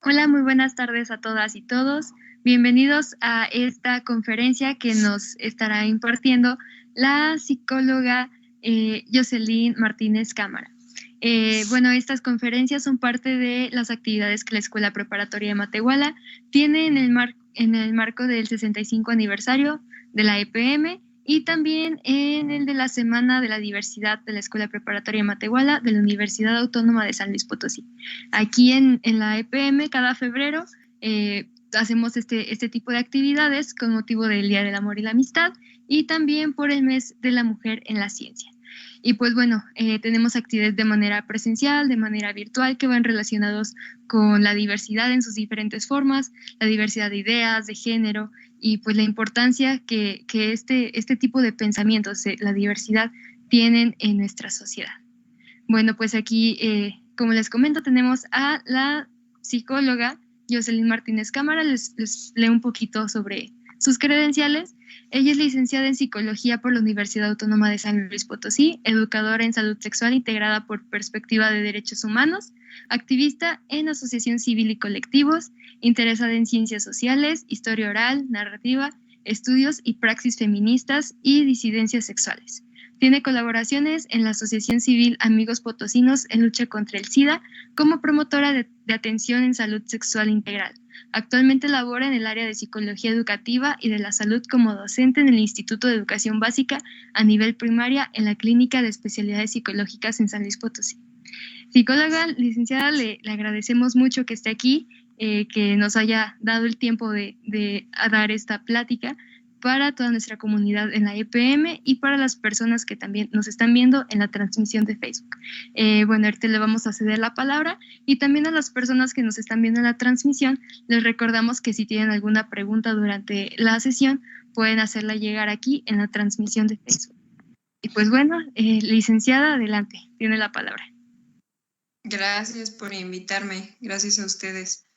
Hola, muy buenas tardes a todas y todos. Bienvenidos a esta conferencia que nos estará impartiendo la psicóloga Jocelyn Martínez Cámara. Estas conferencias son parte de las actividades que la Escuela Preparatoria de Matehuala tiene en el marco del 65 aniversario de la EPM y también en el de la Semana de la Diversidad de la Escuela Preparatoria de Matehuala de la Universidad Autónoma de San Luis Potosí. Aquí en la EPM, cada febrero, hacemos este tipo de actividades con motivo del Día del Amor y la Amistad y también por el Mes de la Mujer en la Ciencia. Y pues bueno, tenemos actividades de manera presencial, de manera virtual, que van relacionados con la diversidad en sus diferentes formas, la diversidad de ideas, de género, y pues la importancia que este tipo de pensamientos, la diversidad, tienen en nuestra sociedad. Bueno, pues aquí, como les comento, tenemos a la psicóloga Jocelyn Martínez Cámara. Les leo un poquito sobre sus credenciales. Ella es licenciada en Psicología por la Universidad Autónoma de San Luis Potosí, educadora en salud sexual integrada por perspectiva de derechos humanos, activista en asociación civil y colectivos, interesada en ciencias sociales, historia oral, narrativa, estudios y praxis feministas y disidencias sexuales. Tiene colaboraciones en la Asociación Civil Amigos Potosinos en lucha contra el SIDA como promotora de atención en salud sexual integral. Actualmente labora en el área de psicología educativa y de la salud como docente en el Instituto de Educación Básica a nivel primaria en la Clínica de Especialidades Psicológicas en San Luis Potosí. Psicóloga, licenciada, le agradecemos mucho que esté aquí, que nos haya dado el tiempo de dar esta plática para toda nuestra comunidad en la EPM y para las personas que también nos están viendo en la transmisión de Facebook. Ahorita le vamos a ceder la palabra y también a las personas que nos están viendo en la transmisión, les recordamos que si tienen alguna pregunta durante la sesión, pueden hacerla llegar aquí en la transmisión de Facebook. Y pues licenciada, adelante, tiene la palabra. Gracias por invitarme, gracias a ustedes.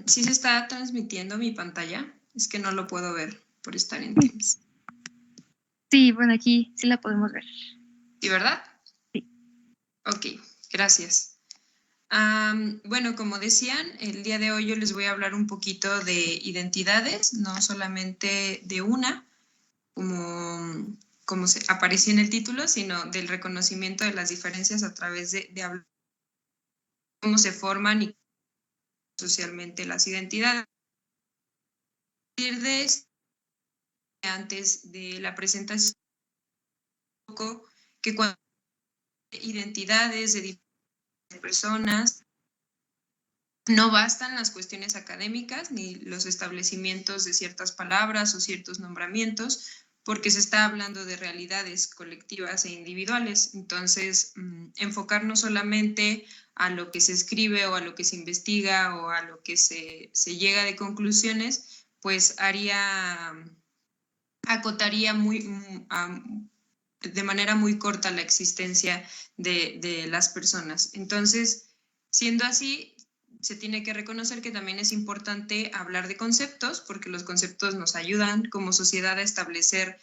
¿Sí se está transmitiendo mi pantalla? Es que no lo puedo ver por estar en Teams. Sí, aquí sí la podemos ver. ¿Sí, verdad? Sí. Ok, gracias. Como decían, el día de hoy yo les voy a hablar un poquito de identidades, no solamente de una, como se aparecía en el título, sino del reconocimiento de las diferencias a través de hablar cómo se forman y socialmente las identidades. De antes de la presentación, que cuando identidades de diferentes personas, no bastan las cuestiones académicas ni los establecimientos de ciertas palabras o ciertos nombramientos, porque se está hablando de realidades colectivas e individuales. Entonces, enfocarnos solamente a lo que se escribe o a lo que se investiga o a lo que se llega de conclusiones, pues acotaría de manera muy corta la existencia de las personas. Entonces, siendo así, se tiene que reconocer que también es importante hablar de conceptos, porque los conceptos nos ayudan como sociedad a establecer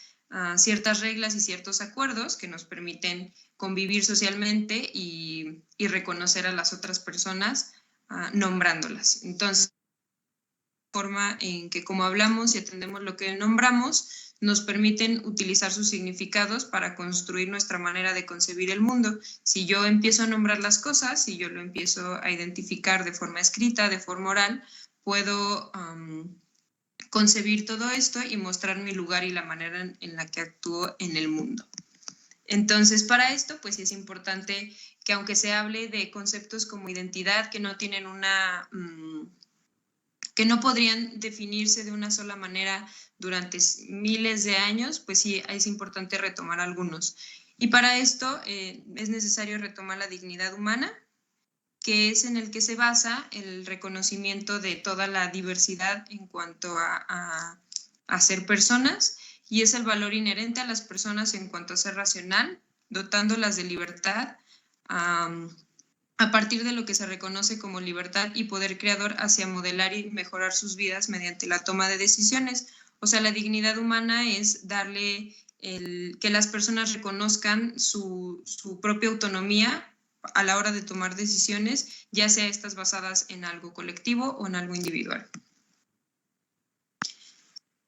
ciertas reglas y ciertos acuerdos que nos permiten convivir socialmente y reconocer a las otras personas nombrándolas. Entonces, forma en que como hablamos y atendemos lo que nombramos, nos permiten utilizar sus significados para construir nuestra manera de concebir el mundo. Si yo empiezo a nombrar las cosas, si yo lo empiezo a identificar de forma escrita, de forma oral, puedo concebir todo esto y mostrar mi lugar y la manera en la que actúo en el mundo. Entonces, para esto, pues sí es importante que aunque se hable de conceptos como identidad que no tienen que no podrían definirse de una sola manera durante miles de años, pues sí, es importante retomar algunos. Y para esto es necesario retomar la dignidad humana, que es en el que se basa el reconocimiento de toda la diversidad en cuanto a ser personas, y es el valor inherente a las personas en cuanto a ser racional, dotándolas de libertad, a partir de lo que se reconoce como libertad y poder creador hacia modelar y mejorar sus vidas mediante la toma de decisiones. O sea, la dignidad humana es darle que las personas reconozcan su propia autonomía a la hora de tomar decisiones, ya sea estas basadas en algo colectivo o en algo individual.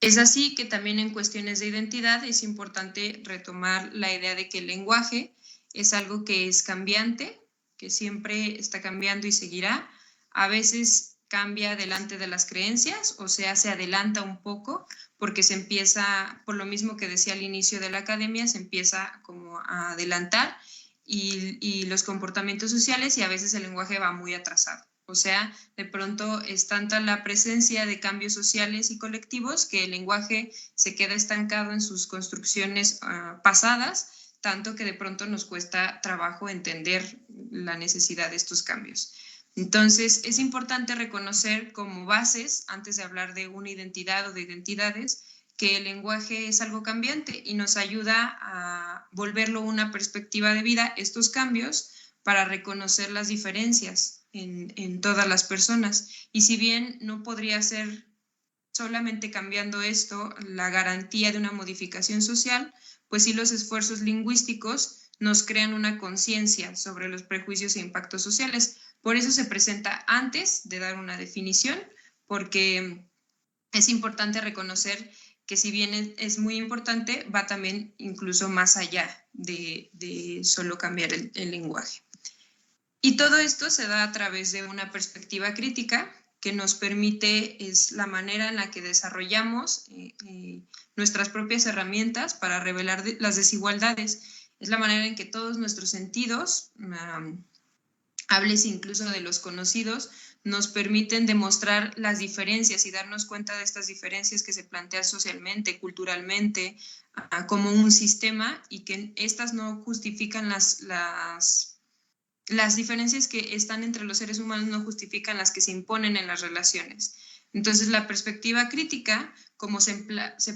Es así que también en cuestiones de identidad es importante retomar la idea de que el lenguaje es algo que es cambiante, que siempre está cambiando y seguirá. A veces cambia delante de las creencias, o sea, se adelanta un poco, porque se empieza, por lo mismo que decía al inicio de la academia, se empieza como a adelantar y los comportamientos sociales, y a veces el lenguaje va muy atrasado. O sea, de pronto es tanta la presencia de cambios sociales y colectivos que el lenguaje se queda estancado en sus construcciones pasadas, tanto que de pronto nos cuesta trabajo entender la necesidad de estos cambios. Entonces, es importante reconocer como bases, antes de hablar de una identidad o de identidades, que el lenguaje es algo cambiante y nos ayuda a volverlo una perspectiva de vida, estos cambios, para reconocer las diferencias en todas las personas. Y si bien no podría ser solamente cambiando esto la garantía de una modificación social, pues sí los esfuerzos lingüísticos nos crean una conciencia sobre los prejuicios e impactos sociales. Por eso se presenta antes de dar una definición, porque es importante reconocer que si bien es muy importante, va también incluso más allá de solo cambiar el lenguaje. Y todo esto se da a través de una perspectiva crítica que nos permite, es la manera en la que desarrollamos nuestras propias herramientas para revelar las desigualdades. Es la manera en que todos nuestros sentidos, hables incluso de los conocidos, nos permiten demostrar las diferencias y darnos cuenta de estas diferencias que se plantean socialmente, culturalmente, como un sistema, y que estas no justifican las diferencias que están entre los seres humanos, no justifican las que se imponen en las relaciones. Entonces, la perspectiva crítica, como se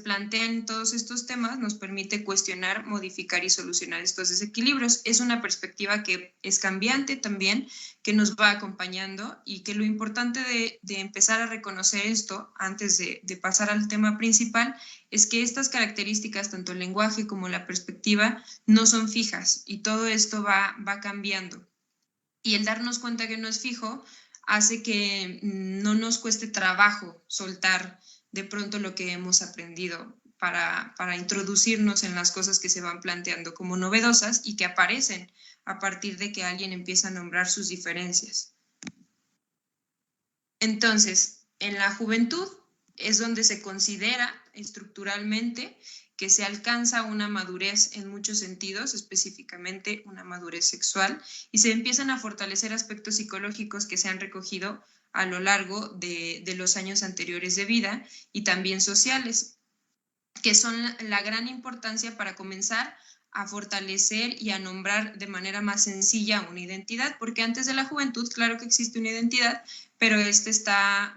plantea en todos estos temas, nos permite cuestionar, modificar y solucionar estos desequilibrios. Es una perspectiva que es cambiante también, que nos va acompañando, y que lo importante de empezar a reconocer esto, antes de pasar al tema principal, es que estas características, tanto el lenguaje como la perspectiva, no son fijas, y todo esto va cambiando. Y el darnos cuenta que no es fijo hace que no nos cueste trabajo soltar de pronto lo que hemos aprendido para introducirnos en las cosas que se van planteando como novedosas y que aparecen a partir de que alguien empieza a nombrar sus diferencias. Entonces, en la juventud es donde se considera estructuralmente que se alcanza una madurez en muchos sentidos, específicamente una madurez sexual, y se empiezan a fortalecer aspectos psicológicos que se han recogido a lo largo de los años anteriores de vida, y también sociales, que son la gran importancia para comenzar a fortalecer y a nombrar de manera más sencilla una identidad, porque antes de la juventud, claro que existe una identidad, pero esta está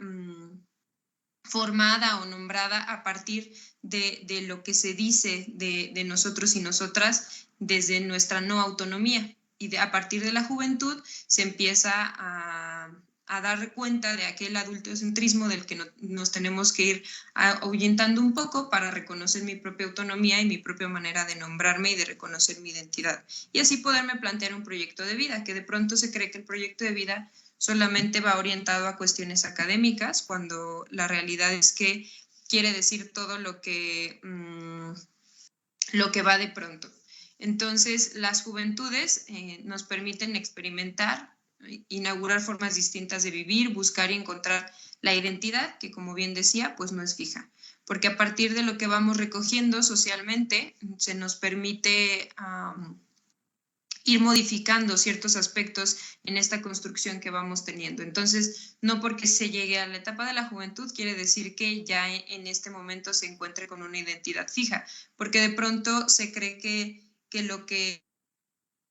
formada o nombrada a partir de lo que se dice de nosotros y nosotras desde nuestra no autonomía. Y a partir de la juventud se empieza a dar cuenta de aquel adultocentrismo del que nos tenemos que ir ahuyentando un poco para reconocer mi propia autonomía y mi propia manera de nombrarme y de reconocer mi identidad. Y así poderme plantear un proyecto de vida, que de pronto se cree que el proyecto de vida solamente va orientado a cuestiones académicas, cuando la realidad es que quiere decir todo lo que va de pronto. Entonces, las juventudes nos permiten experimentar, inaugurar formas distintas de vivir, buscar y encontrar la identidad, que como bien decía, pues no es fija. Porque a partir de lo que vamos recogiendo socialmente, se nos permite ir modificando ciertos aspectos en esta construcción que vamos teniendo. Entonces, no porque se llegue a la etapa de la juventud quiere decir que ya en este momento se encuentre con una identidad fija, porque de pronto se cree que lo que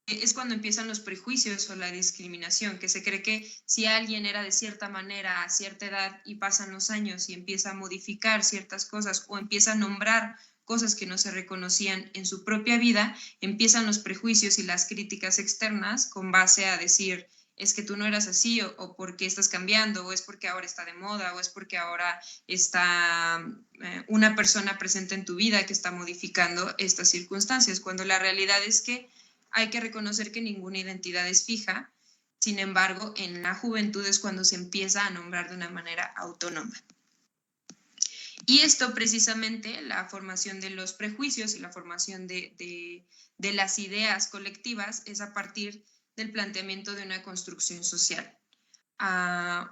es cuando empiezan los prejuicios o la discriminación, que se cree que si alguien era de cierta manera a cierta edad y pasan los años y empieza a modificar ciertas cosas o empieza a nombrar cosas que no se reconocían en su propia vida, empiezan los prejuicios y las críticas externas con base a decir, es que tú no eras así, o por qué estás cambiando, o es porque ahora está de moda, o es porque ahora está una persona presente en tu vida que está modificando estas circunstancias, cuando la realidad es que hay que reconocer que ninguna identidad es fija. Sin embargo, en la juventud es cuando se empieza a nombrar de una manera autónoma. Y esto precisamente, la formación de los prejuicios y la formación de las ideas colectivas, es a partir del planteamiento de una construcción social.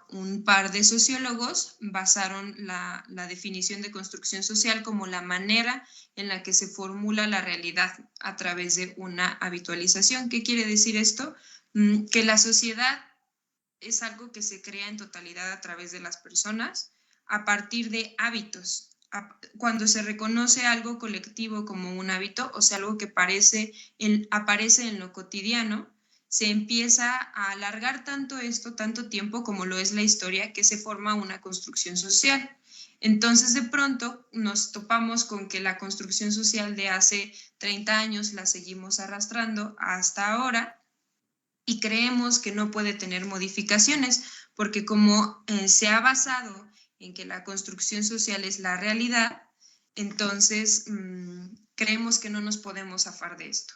Un par de sociólogos basaron la definición de construcción social como la manera en la que se formula la realidad a través de una habitualización. ¿Qué quiere decir esto? Que la sociedad es algo que se crea en totalidad a través de las personas a partir de hábitos. Cuando se reconoce algo colectivo como un hábito, o sea, algo que aparece en lo cotidiano, se empieza a alargar tanto tiempo como lo es la historia, que se forma una construcción social. Entonces, de pronto nos topamos con que la construcción social de hace 30 años la seguimos arrastrando hasta ahora y creemos que no puede tener modificaciones, porque como se ha basado en que la construcción social es la realidad, entonces creemos que no nos podemos zafar de esto.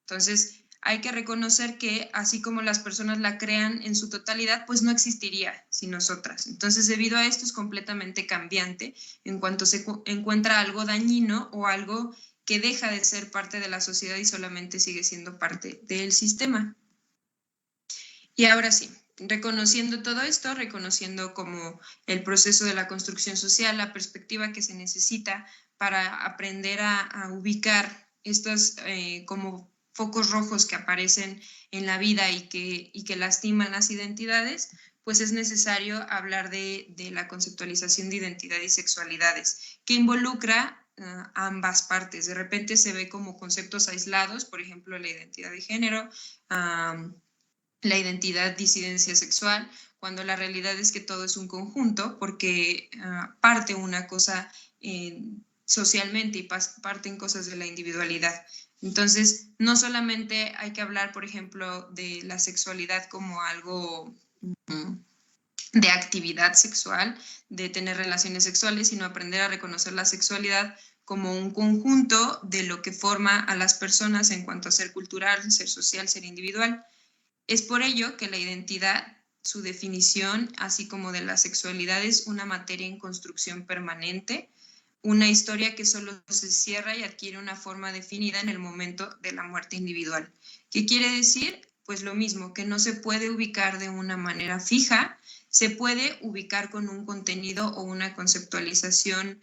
Entonces, hay que reconocer que así como las personas la crean en su totalidad, pues no existiría sin nosotras. Entonces, debido a esto es completamente cambiante en cuanto se encuentra algo dañino o algo que deja de ser parte de la sociedad y solamente sigue siendo parte del sistema. Y ahora sí, reconociendo todo esto, reconociendo como el proceso de la construcción social, la perspectiva que se necesita para aprender a ubicar estos como focos rojos que aparecen en la vida y que lastiman las identidades, pues es necesario hablar de la conceptualización de identidad y sexualidades, que involucra ambas partes. De repente se ve como conceptos aislados, por ejemplo, la identidad de género, la identidad disidencia sexual, cuando la realidad es que todo es un conjunto, porque parte una cosa socialmente y parten cosas de la individualidad. Entonces, no solamente hay que hablar, por ejemplo, de la sexualidad como algo de actividad sexual, de tener relaciones sexuales, sino aprender a reconocer la sexualidad como un conjunto de lo que forma a las personas en cuanto a ser cultural, ser social, ser individual. Es por ello que la identidad, su definición, así como de la sexualidad, es una materia en construcción permanente, una historia que solo se cierra y adquiere una forma definida en el momento de la muerte individual. ¿Qué quiere decir? Pues lo mismo, que no se puede ubicar de una manera fija, se puede ubicar con un contenido o una conceptualización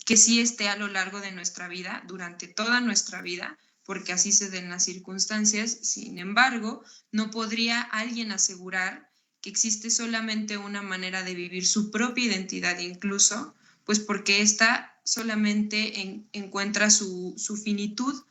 que sí esté a lo largo de nuestra vida, durante toda nuestra vida, porque así se den las circunstancias. Sin embargo, no podría alguien asegurar que existe solamente una manera de vivir su propia identidad incluso, pues porque ésta solamente encuentra su finitud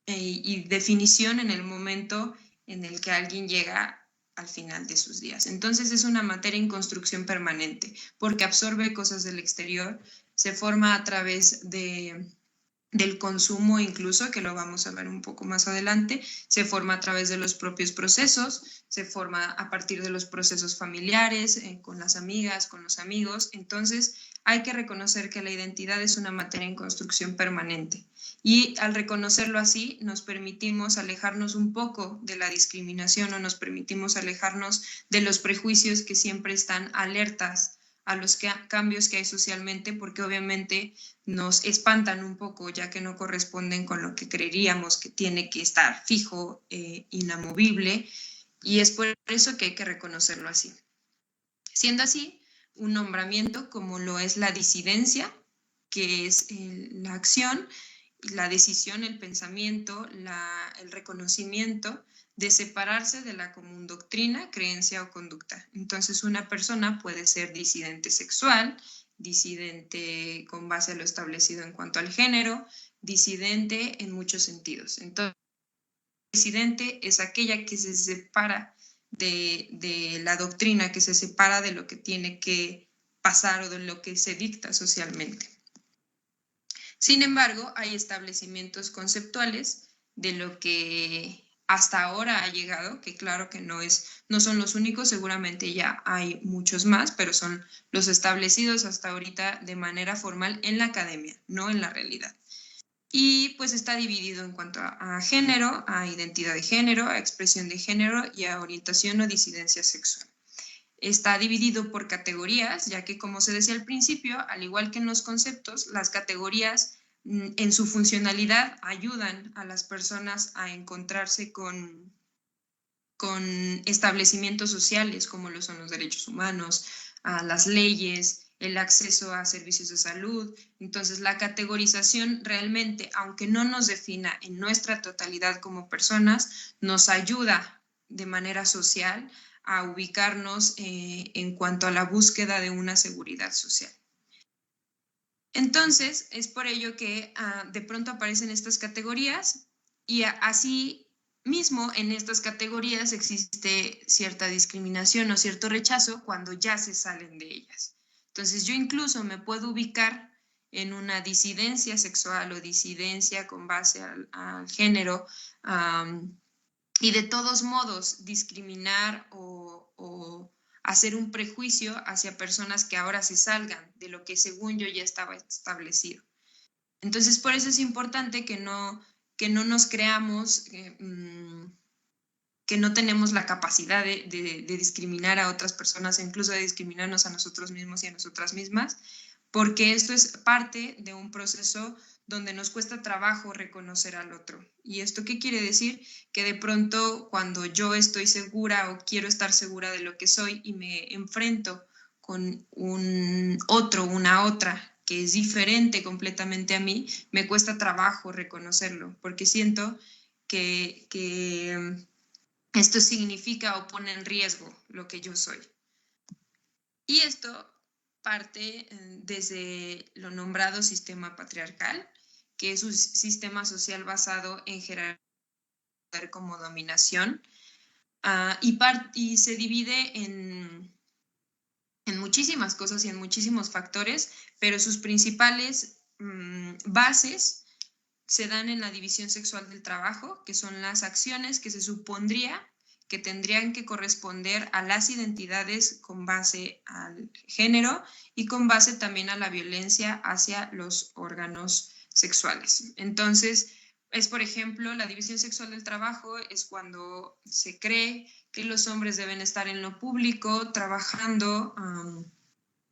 y definición en el momento en el que alguien llega al final de sus días. Entonces es una materia en construcción permanente, porque absorbe cosas del exterior, se forma a través del consumo incluso, que lo vamos a ver un poco más adelante, se forma a través de los propios procesos, se forma a partir de los procesos familiares, con las amigas, con los amigos. Entonces hay que reconocer que la identidad es una materia en construcción permanente. Y al reconocerlo así, nos permitimos alejarnos un poco de la discriminación o nos permitimos alejarnos de los prejuicios que siempre están alertas a los cambios que hay socialmente, porque obviamente nos espantan un poco, ya que no corresponden con lo que creeríamos que tiene que estar fijo, inamovible, y es por eso que hay que reconocerlo así. Siendo así, un nombramiento como lo es la disidencia, que es la acción, la decisión, el pensamiento, el reconocimiento de separarse de la común doctrina, creencia o conducta. Entonces, una persona puede ser disidente sexual, disidente con base a lo establecido en cuanto al género, disidente en muchos sentidos. Entonces, disidente es aquella que se separa de la doctrina, que se separa de lo que tiene que pasar o de lo que se dicta socialmente. Sin embargo, hay establecimientos conceptuales de lo que hasta ahora ha llegado, que claro que no son los únicos, seguramente ya hay muchos más, pero son los establecidos hasta ahorita de manera formal en la academia, no en la realidad. y pues está dividido en cuanto a género, a identidad de género, a expresión de género y a orientación o disidencia sexual. Está dividido por categorías, ya que como se decía al principio, al igual que en los conceptos, las categorías en su funcionalidad ayudan a las personas a encontrarse con establecimientos sociales como lo son los derechos humanos, a las leyes, el acceso a servicios de salud. Entonces, la categorización realmente, aunque no nos defina en nuestra totalidad como personas, nos ayuda de manera social a ubicarnos en cuanto a la búsqueda de una seguridad social. Entonces, es por ello que de pronto aparecen estas categorías y así mismo en estas categorías existe cierta discriminación o cierto rechazo cuando ya se salen de ellas. Entonces, yo incluso me puedo ubicar en una disidencia sexual o disidencia con base al género, y de todos modos discriminar o hacer un prejuicio hacia personas que ahora se salgan de lo que según yo ya estaba establecido. Entonces, por eso es importante que no nos creamos que no tenemos la capacidad de discriminar a otras personas e incluso de discriminarnos a nosotros mismos y a nosotras mismas, porque esto es parte de un proceso donde nos cuesta trabajo reconocer al otro. ¿Y esto qué quiere decir? Que de pronto cuando yo estoy segura o quiero estar segura de lo que soy y me enfrento con un otro, una otra, que es diferente completamente a mí, me cuesta trabajo reconocerlo, porque siento que esto significa o pone en riesgo lo que yo soy. Y esto parte desde lo nombrado sistema patriarcal, que es un sistema social basado en jerarquía como dominación, y se divide en muchísimas cosas y en muchísimos factores, pero sus principales bases se dan en la división sexual del trabajo, que son las acciones que se supondría que tendrían que corresponder a las identidades con base al género y con base también a la violencia hacia los órganos sexuales. Entonces, es por ejemplo, la división sexual del trabajo es cuando se cree que los hombres deben estar en lo público trabajando,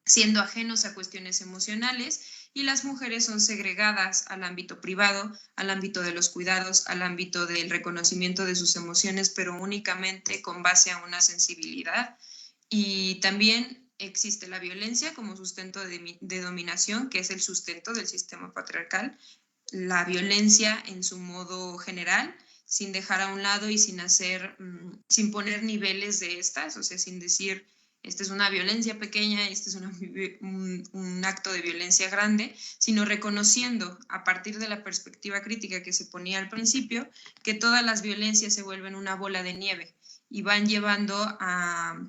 siendo ajenos a cuestiones emocionales, y las mujeres son segregadas al ámbito privado, al ámbito de los cuidados, al ámbito del reconocimiento de sus emociones, pero únicamente con base a una sensibilidad. Y también existe la violencia como sustento de dominación, que es el sustento del sistema patriarcal. La violencia en su modo general, sin dejar a un lado y sin poner niveles de estas, o sea, sin decir esta es una violencia pequeña, este es un acto de violencia grande, sino reconociendo a partir de la perspectiva crítica que se ponía al principio, que todas las violencias se vuelven una bola de nieve y van llevando a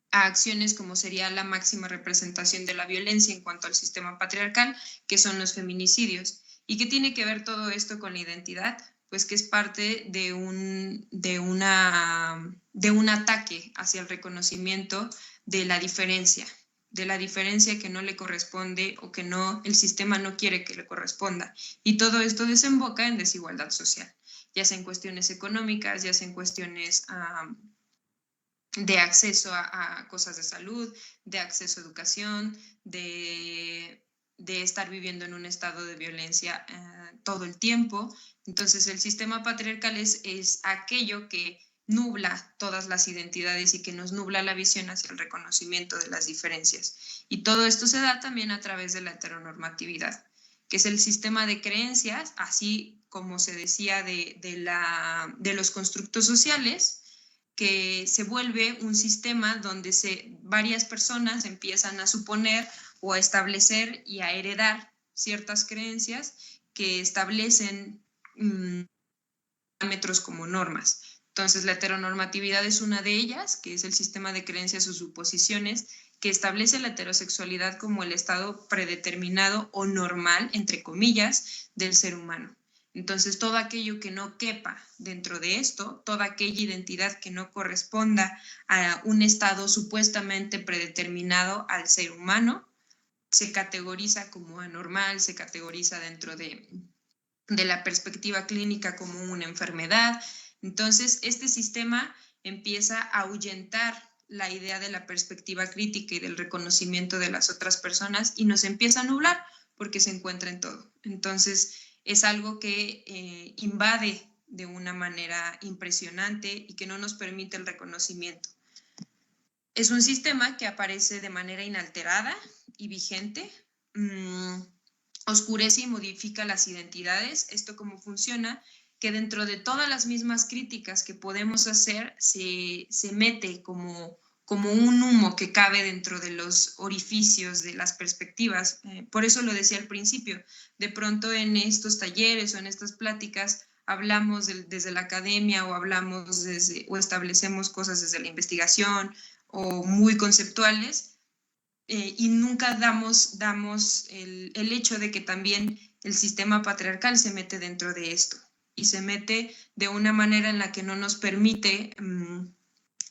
acciones como sería la máxima representación de la violencia en cuanto al sistema patriarcal, que son los feminicidios. ¿Y qué tiene que ver todo esto con la identidad? Pues que es parte de un ataque hacia el reconocimiento de la diferencia que no le corresponde o que el sistema no quiere que le corresponda. Y todo esto desemboca en desigualdad social, ya sea en cuestiones económicas, ya sea en cuestiones de acceso a cosas de salud, de acceso a educación, de estar viviendo en un estado de violencia todo el tiempo. Entonces, el sistema patriarcal es aquello que nubla todas las identidades y que nos nubla la visión hacia el reconocimiento de las diferencias. Y todo esto se da también a través de la heteronormatividad, que es el sistema de creencias, así como se decía de los constructos sociales, que se vuelve un sistema donde varias personas empiezan a suponer o a establecer y a heredar ciertas creencias que establecen parámetros como normas. Entonces, la heteronormatividad es una de ellas, que es el sistema de creencias o suposiciones que establece la heterosexualidad como el estado predeterminado o normal, entre comillas, del ser humano. Entonces, todo aquello que no quepa dentro de esto, toda aquella identidad que no corresponda a un estado supuestamente predeterminado al ser humano, se categoriza como anormal, se categoriza dentro de de la perspectiva clínica como una enfermedad. Entonces, este sistema empieza a ahuyentar la idea de la perspectiva crítica y del reconocimiento de las otras personas y nos empieza a nublar porque se encuentra en todo. Entonces, es algo que invade de una manera impresionante y que no nos permite el reconocimiento. Es un sistema que aparece de manera inalterada y vigente, oscurece y modifica las identidades. ¿Esto cómo funciona? Que dentro de todas las mismas críticas que podemos hacer, se mete como un humo que cabe dentro de los orificios de las perspectivas. Por eso lo decía al principio, de pronto en estos talleres o en estas pláticas hablamos desde la academia o hablamos o establecemos cosas desde la investigación o muy conceptuales, y nunca damos el hecho de que también el sistema patriarcal se mete dentro de esto y se mete de una manera en la que no nos permite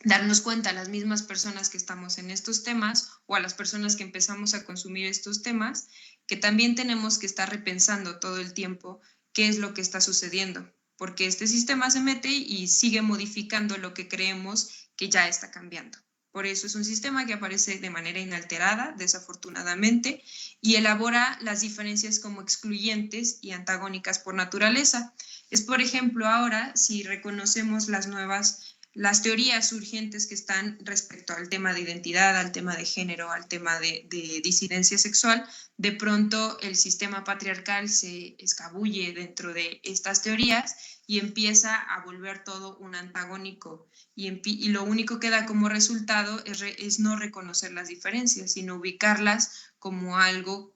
darnos cuenta a las mismas personas que estamos en estos temas o a las personas que empezamos a consumir estos temas, que también tenemos que estar repensando todo el tiempo qué es lo que está sucediendo, porque este sistema se mete y sigue modificando lo que creemos que ya está cambiando. Por eso es un sistema que aparece de manera inalterada, desafortunadamente, y elabora las diferencias como excluyentes y antagónicas por naturaleza. Es, por ejemplo, ahora, si reconocemos las teorías urgentes que están respecto al tema de identidad, al tema de género, al tema de disidencia sexual, de pronto el sistema patriarcal se escabulle dentro de estas teorías y empieza a volver todo un antagónico. Y lo único que da como resultado es no reconocer las diferencias, sino ubicarlas como algo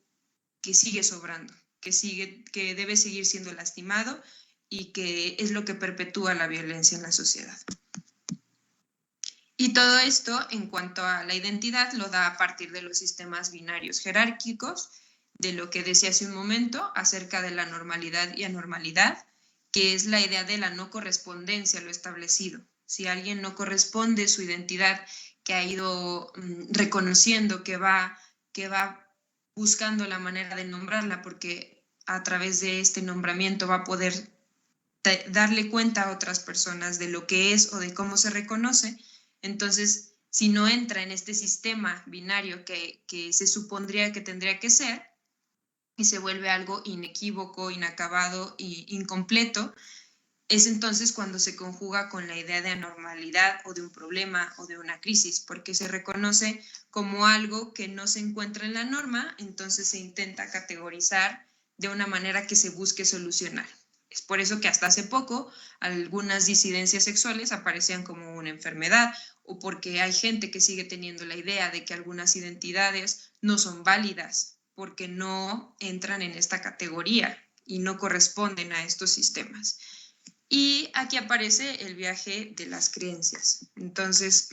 que sigue sobrando, que debe seguir siendo lastimado y que es lo que perpetúa la violencia en la sociedad. Y todo esto, en cuanto a la identidad, lo da a partir de los sistemas binarios jerárquicos, de lo que decía hace un momento acerca de la normalidad y anormalidad, que es la idea de la no correspondencia a lo establecido. Si alguien no corresponde su identidad, que ha ido reconociendo, que va buscando la manera de nombrarla, porque a través de este nombramiento va a poder darle cuenta a otras personas de lo que es o de cómo se reconoce. Entonces, si no entra en este sistema binario que se supondría que tendría que ser, y se vuelve algo inequívoco, inacabado e incompleto, es entonces cuando se conjuga con la idea de anormalidad o de un problema o de una crisis, porque se reconoce como algo que no se encuentra en la norma, entonces se intenta categorizar de una manera que se busque solucionar. Es por eso que hasta hace poco algunas disidencias sexuales aparecían como una enfermedad, o porque hay gente que sigue teniendo la idea de que algunas identidades no son válidas porque no entran en esta categoría y no corresponden a estos sistemas. Y aquí aparece el viaje de las creencias. Entonces,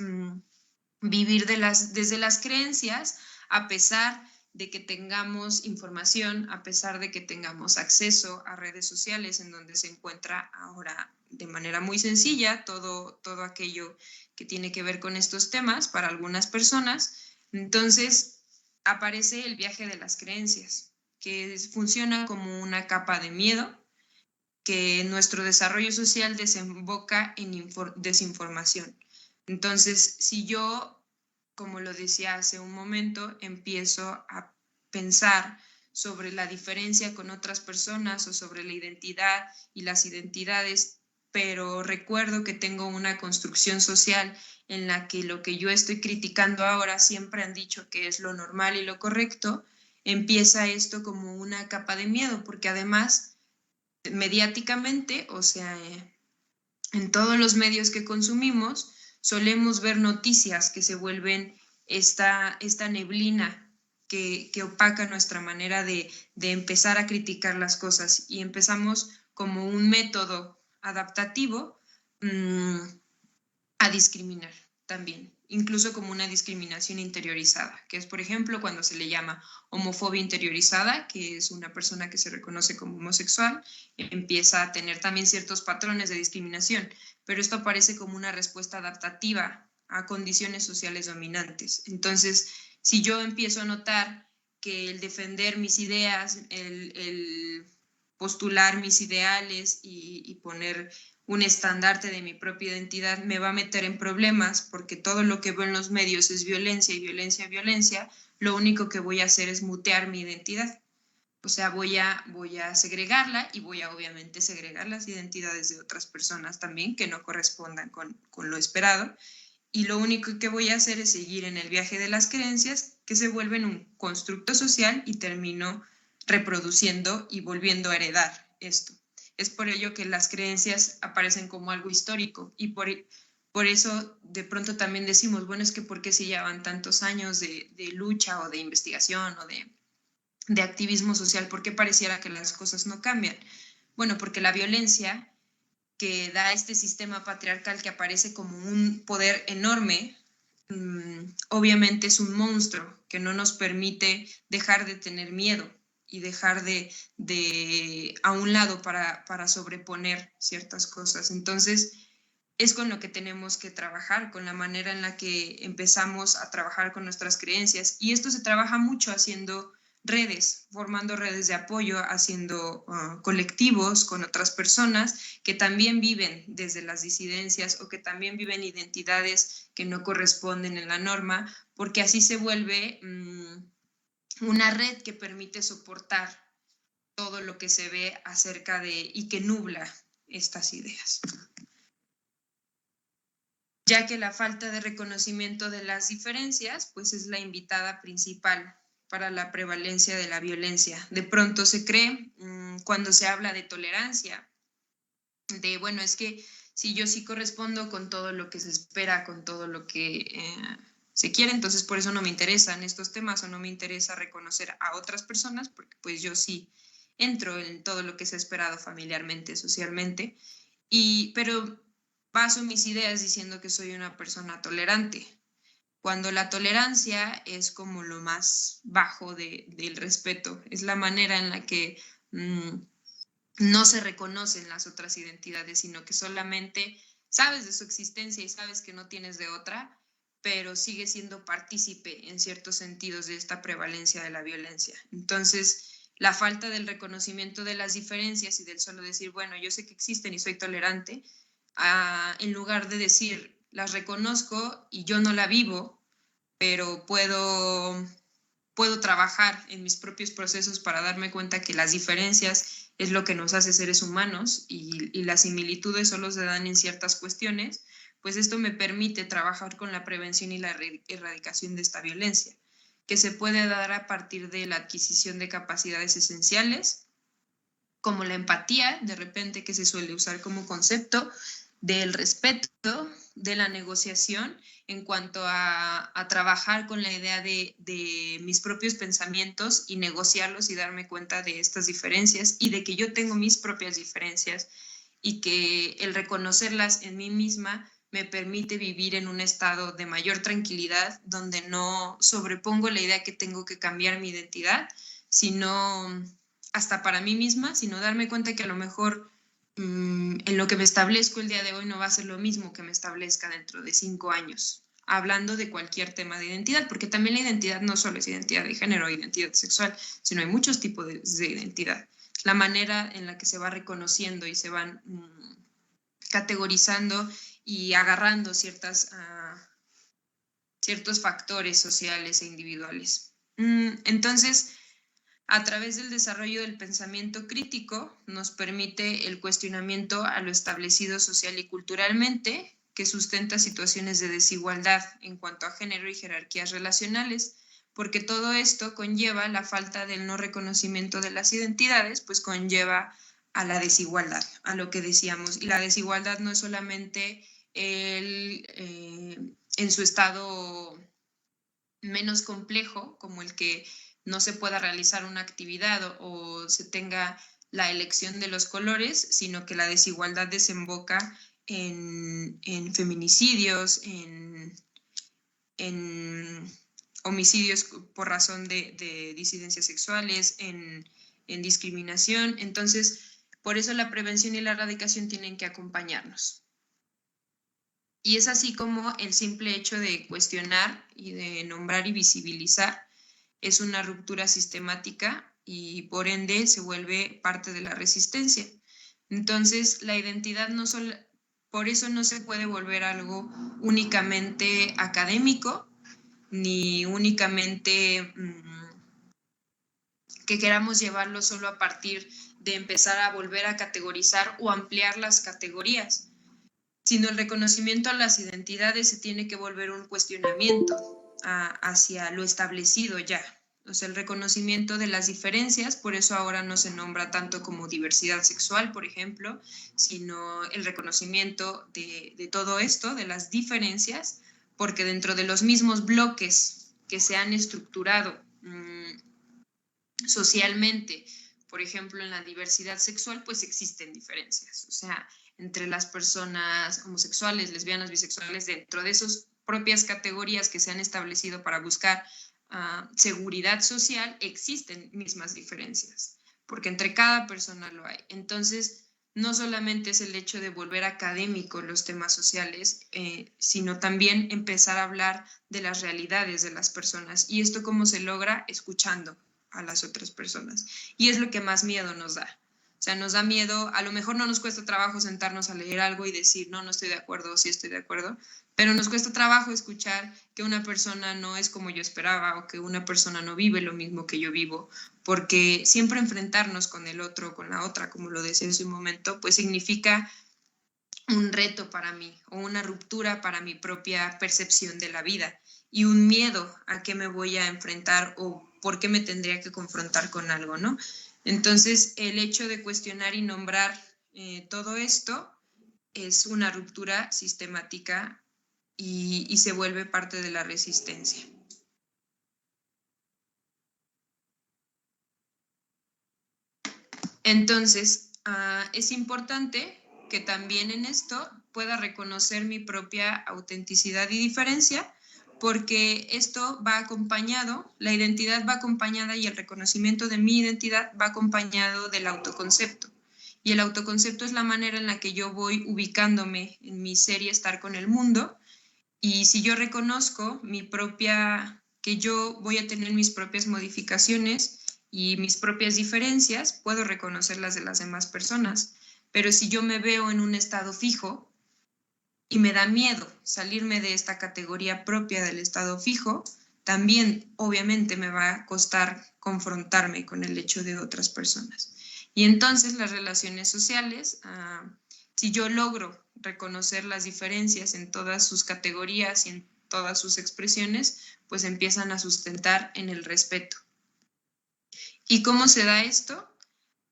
vivir desde las creencias, a pesar de que tengamos información, a pesar de que tengamos acceso a redes sociales en donde se encuentra ahora de manera muy sencilla todo aquello que tiene que ver con estos temas para algunas personas. Entonces aparece el viaje de las creencias, que funciona como una capa de miedo, que nuestro desarrollo social desemboca en desinformación. Entonces, si yo, como lo decía hace un momento, empiezo a pensar sobre la diferencia con otras personas o sobre la identidad y las identidades, pero recuerdo que tengo una construcción social en la que lo que yo estoy criticando ahora siempre han dicho que es lo normal y lo correcto, empieza esto como una capa de miedo, porque además mediáticamente, o sea, en todos los medios que consumimos, solemos ver noticias que se vuelven esta neblina que opaca nuestra manera de empezar a criticar las cosas, y empezamos como un método adaptativo a discriminar también, incluso como una discriminación interiorizada, que es, por ejemplo, cuando se le llama homofobia interiorizada, que es una persona que se reconoce como homosexual, empieza a tener también ciertos patrones de discriminación, pero esto aparece como una respuesta adaptativa a condiciones sociales dominantes. Entonces, si yo empiezo a notar que el defender mis ideas, el postular mis ideales y poner un estandarte de mi propia identidad me va a meter en problemas, porque todo lo que veo en los medios es violencia y violencia y violencia. Lo único que voy a hacer es mutear mi identidad. O sea, voy a segregarla y voy a obviamente segregar las identidades de otras personas también que no correspondan con lo esperado. Y lo único que voy a hacer es seguir en el viaje de las creencias, que se vuelven un constructo social, y termino reproduciendo y volviendo a heredar esto. Es por ello que las creencias aparecen como algo histórico, y por eso de pronto también decimos, bueno, es que ¿por qué se llevan tantos años de lucha o de investigación o de activismo social? ¿Por qué pareciera que las cosas no cambian? Bueno, porque la violencia que da este sistema patriarcal, que aparece como un poder enorme, obviamente es un monstruo que no nos permite dejar de tener miedo y dejar de a un lado para sobreponer ciertas cosas. Entonces, es con lo que tenemos que trabajar, con la manera en la que empezamos a trabajar con nuestras creencias. Y esto se trabaja mucho haciendo redes, formando redes de apoyo, haciendo colectivos con otras personas que también viven desde las disidencias o que también viven identidades que no corresponden en la norma, porque así se vuelve una red que permite soportar todo lo que se ve acerca de y que nubla estas ideas. Ya que la falta de reconocimiento de las diferencias, pues es la invitada principal para la prevalencia de la violencia. De pronto se cree, cuando se habla de tolerancia, de, bueno, es que si yo sí correspondo con todo lo que se espera, con todo lo que se quiere, entonces por eso no me interesan estos temas o no me interesa reconocer a otras personas, porque pues yo sí entro en todo lo que se ha esperado familiarmente, socialmente, pero baso mis ideas diciendo que soy una persona tolerante, cuando la tolerancia es como lo más bajo del respeto, es la manera en la que no se reconocen las otras identidades, sino que solamente sabes de su existencia y sabes que no tienes de otra, pero sigue siendo partícipe en ciertos sentidos de esta prevalencia de la violencia. Entonces, la falta del reconocimiento de las diferencias y del solo decir, bueno, yo sé que existen y soy tolerante, en lugar de decir, las reconozco y yo no la vivo, pero puedo trabajar en mis propios procesos para darme cuenta que las diferencias es lo que nos hace seres humanos y las similitudes solo se dan en ciertas cuestiones, pues esto me permite trabajar con la prevención y la erradicación de esta violencia, que se puede dar a partir de la adquisición de capacidades esenciales, como la empatía, de repente, que se suele usar como concepto, del respeto, de la negociación, en cuanto a trabajar con la idea de mis propios pensamientos y negociarlos y darme cuenta de estas diferencias y de que yo tengo mis propias diferencias y que el reconocerlas en mí misma me permite vivir en un estado de mayor tranquilidad, donde no sobrepongo la idea que tengo que cambiar mi identidad, sino hasta para mí misma, sino darme cuenta que a lo mejor en lo que me establezco el día de hoy no va a ser lo mismo que me establezca dentro de 5 años, hablando de cualquier tema de identidad, porque también la identidad no solo es identidad de género o identidad sexual, sino hay muchos tipos de identidad. La manera en la que se va reconociendo y se van categorizando y agarrando ciertos factores sociales e individuales. Entonces, a través del desarrollo del pensamiento crítico, nos permite el cuestionamiento a lo establecido social y culturalmente, que sustenta situaciones de desigualdad en cuanto a género y jerarquías relacionales, porque todo esto conlleva la falta del no reconocimiento de las identidades, pues conlleva a la desigualdad, a lo que decíamos. Y la desigualdad no es solamente en su estado menos complejo, como el que no se pueda realizar una actividad o se tenga la elección de los colores, sino que la desigualdad desemboca en feminicidios, en homicidios por razón de disidencias sexuales, en discriminación. Entonces, por eso la prevención y la erradicación tienen que acompañarnos. Y es así como el simple hecho de cuestionar y de nombrar y visibilizar es una ruptura sistemática y por ende se vuelve parte de la resistencia. Entonces, la identidad no solo, por eso no se puede volver algo únicamente académico, ni únicamente que queramos llevarlo solo a partir de empezar a volver a categorizar o ampliar las categorías, sino el reconocimiento a las identidades se tiene que volver un cuestionamiento hacia lo establecido ya. O sea, el reconocimiento de las diferencias, por eso ahora no se nombra tanto como diversidad sexual, por ejemplo, sino el reconocimiento de todo esto, de las diferencias, porque dentro de los mismos bloques que se han estructurado socialmente, por ejemplo, en la diversidad sexual, pues existen diferencias. O sea, entre las personas homosexuales, lesbianas, bisexuales, dentro de esas propias categorías que se han establecido para buscar seguridad social, existen mismas diferencias, porque entre cada persona lo hay. Entonces, no solamente es el hecho de volver académicos los temas sociales, sino también empezar a hablar de las realidades de las personas. ¿Y esto cómo se logra? Escuchando a las otras personas. Y es lo que más miedo nos da. O sea, nos da miedo, a lo mejor no nos cuesta trabajo sentarnos a leer algo y decir, no estoy de acuerdo o sí estoy de acuerdo, pero nos cuesta trabajo escuchar que una persona no es como yo esperaba o que una persona no vive lo mismo que yo vivo, porque siempre enfrentarnos con el otro o con la otra, como lo decía hace un momento, pues significa un reto para mí o una ruptura para mi propia percepción de la vida y un miedo a qué me voy a enfrentar o por qué me tendría que confrontar con algo, ¿no? Entonces, el hecho de cuestionar y nombrar todo esto es una ruptura sistemática y se vuelve parte de la resistencia. Entonces, es importante que también en esto pueda reconocer mi propia autenticidad y diferencia, porque esto va acompañado, la identidad va acompañada y el reconocimiento de mi identidad va acompañado del autoconcepto. Y el autoconcepto es la manera en la que yo voy ubicándome en mi ser y estar con el mundo. Y si yo reconozco que yo voy a tener mis propias modificaciones y mis propias diferencias, puedo reconocer las de las demás personas. Pero si yo me veo en un estado fijo, y me da miedo salirme de esta categoría propia del estado fijo, también obviamente me va a costar confrontarme con el hecho de otras personas. Y entonces las relaciones sociales, si yo logro reconocer las diferencias en todas sus categorías y en todas sus expresiones, pues empiezan a sustentar en el respeto. ¿Y cómo se da esto?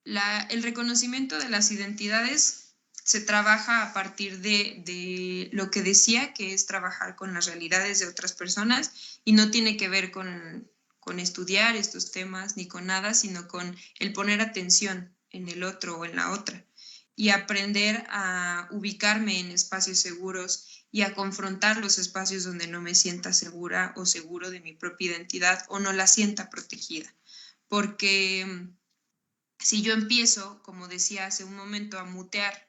El reconocimiento de las identidades se trabaja a partir de lo que decía, que es trabajar con las realidades de otras personas y no tiene que ver con estudiar estos temas ni con nada, sino con el poner atención en el otro o en la otra y aprender a ubicarme en espacios seguros y a confrontar los espacios donde no me sienta segura o seguro de mi propia identidad o no la sienta protegida. Porque si yo empiezo, como decía hace un momento, a mutear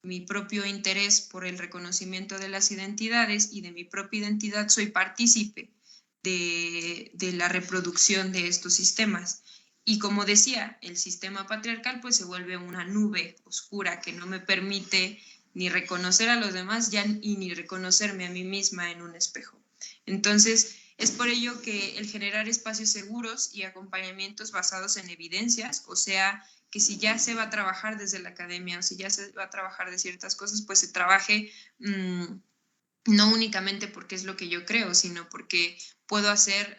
mi propio interés por el reconocimiento de las identidades y de mi propia identidad, soy partícipe de la reproducción de estos sistemas. Y como decía, el sistema patriarcal pues se vuelve una nube oscura que no me permite ni reconocer a los demás y ni reconocerme a mí misma en un espejo. Entonces, es por ello que el generar espacios seguros y acompañamientos basados en evidencias, o sea, que si ya se va a trabajar desde la academia o si ya se va a trabajar de ciertas cosas, pues se trabaje no únicamente porque es lo que yo creo, sino porque puedo hacer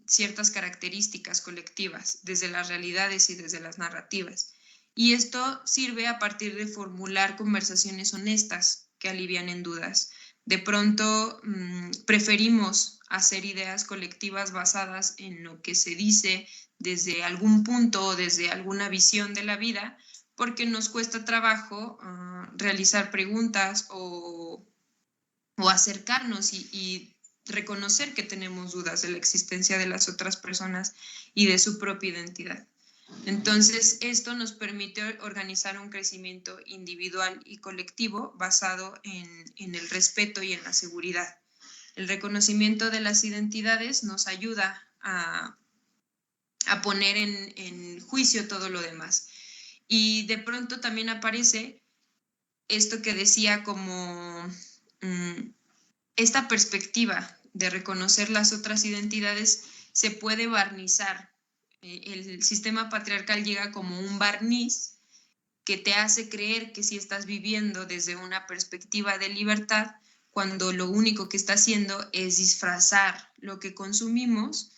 ciertas características colectivas desde las realidades y desde las narrativas. Y esto sirve a partir de formular conversaciones honestas que alivianen dudas. De pronto preferimos hacer ideas colectivas basadas en lo que se dice desde algún punto o desde alguna visión de la vida, porque nos cuesta trabajo realizar preguntas o acercarnos y reconocer que tenemos dudas de la existencia de las otras personas y de su propia identidad. Entonces, esto nos permite organizar un crecimiento individual y colectivo basado en el respeto y en la seguridad. El reconocimiento de las identidades nos ayuda a a poner en juicio todo lo demás. Y de pronto también aparece esto que decía como esta perspectiva de reconocer las otras identidades se puede barnizar. El sistema patriarcal llega como un barniz que te hace creer que sí estás viviendo desde una perspectiva de libertad, cuando lo único que está haciendo es disfrazar lo que consumimos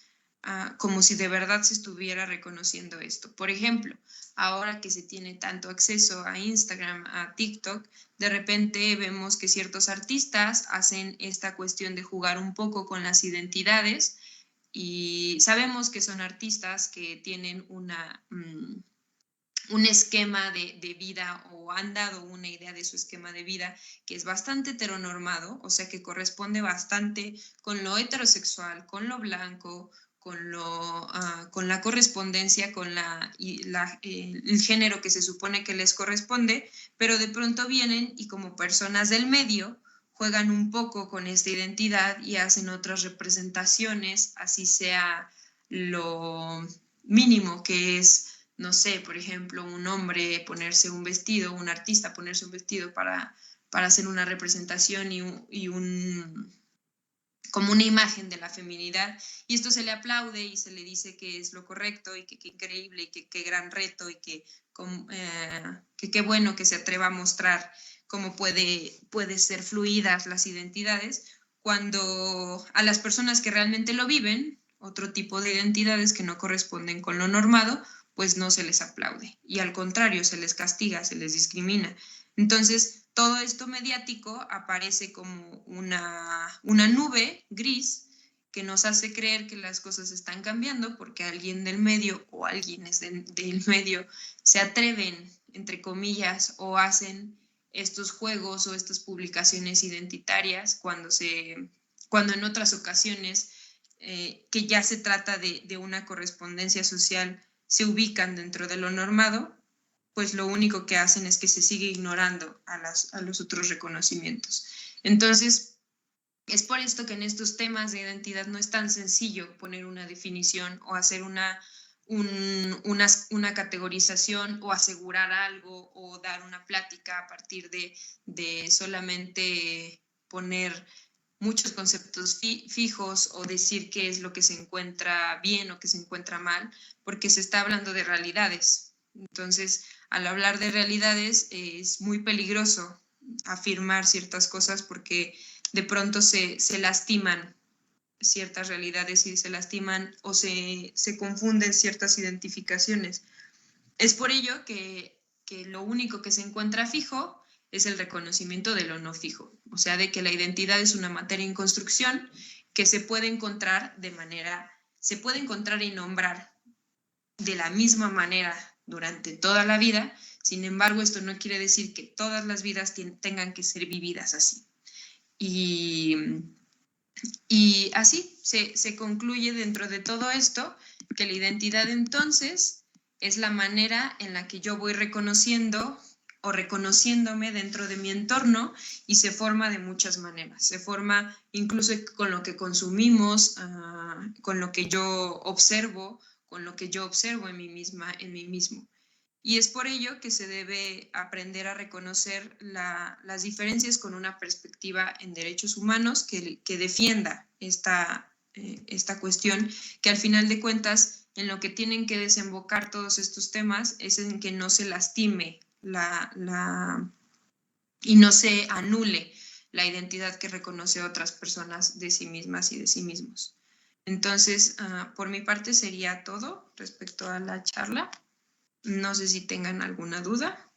como si de verdad se estuviera reconociendo esto. Por ejemplo, ahora que se tiene tanto acceso a Instagram, a TikTok, de repente vemos que ciertos artistas hacen esta cuestión de jugar un poco con las identidades y sabemos que son artistas que tienen un esquema de vida o han dado una idea de su esquema de vida que es bastante heteronormado, o sea que corresponde bastante con lo heterosexual, con lo blanco, con la correspondencia, con el género que se supone que les corresponde, pero de pronto vienen y como personas del medio juegan un poco con esta identidad y hacen otras representaciones, así sea lo mínimo que es, no sé, por ejemplo, un hombre ponerse un vestido, un artista ponerse un vestido para hacer una representación como una imagen de la feminidad, y esto se le aplaude y se le dice que es lo correcto y que qué increíble y que qué gran reto y que qué bueno que se atreva a mostrar cómo puede ser fluidas las identidades, cuando a las personas que realmente lo viven, otro tipo de identidades que no corresponden con lo normado, pues no se les aplaude y al contrario se les castiga, se les discrimina. Entonces, todo esto mediático aparece como una nube gris que nos hace creer que las cosas están cambiando porque alguien del medio o alguienes del medio se atreven, entre comillas, o hacen estos juegos o estas publicaciones identitarias cuando en otras ocasiones que ya se trata de una correspondencia social se ubican dentro de lo normado, pues lo único que hacen es que se sigue ignorando a los otros reconocimientos. Entonces, es por esto que en estos temas de identidad no es tan sencillo poner una definición o hacer una categorización o asegurar algo o dar una plática a partir de solamente poner muchos conceptos fijos o decir qué es lo que se encuentra bien o que se encuentra mal, porque se está hablando de realidades. Entonces, al hablar de realidades es muy peligroso afirmar ciertas cosas porque de pronto se lastiman ciertas realidades y se lastiman o se confunden ciertas identificaciones. Es por ello que lo único que se encuentra fijo es el reconocimiento de lo no fijo, o sea, de que la identidad es una materia en construcción que se puede encontrar y nombrar de la misma manera durante toda la vida. Sin embargo, esto no quiere decir que todas las vidas tengan que ser vividas así. Y así se concluye dentro de todo esto que la identidad entonces es la manera en la que yo voy reconociendo o reconociéndome dentro de mi entorno, y se forma de muchas maneras. Se forma incluso con lo que consumimos, con lo que yo observo, con lo que yo observo en mí misma, en mí mismo. Y es por ello que se debe aprender a reconocer las diferencias con una perspectiva en derechos humanos que defienda esta cuestión, que al final de cuentas en lo que tienen que desembocar todos estos temas es en que no se lastime y no se anule la identidad que reconoce a otras personas de sí mismas y de sí mismos. Entonces, por mi parte sería todo respecto a la charla. No sé si tengan alguna duda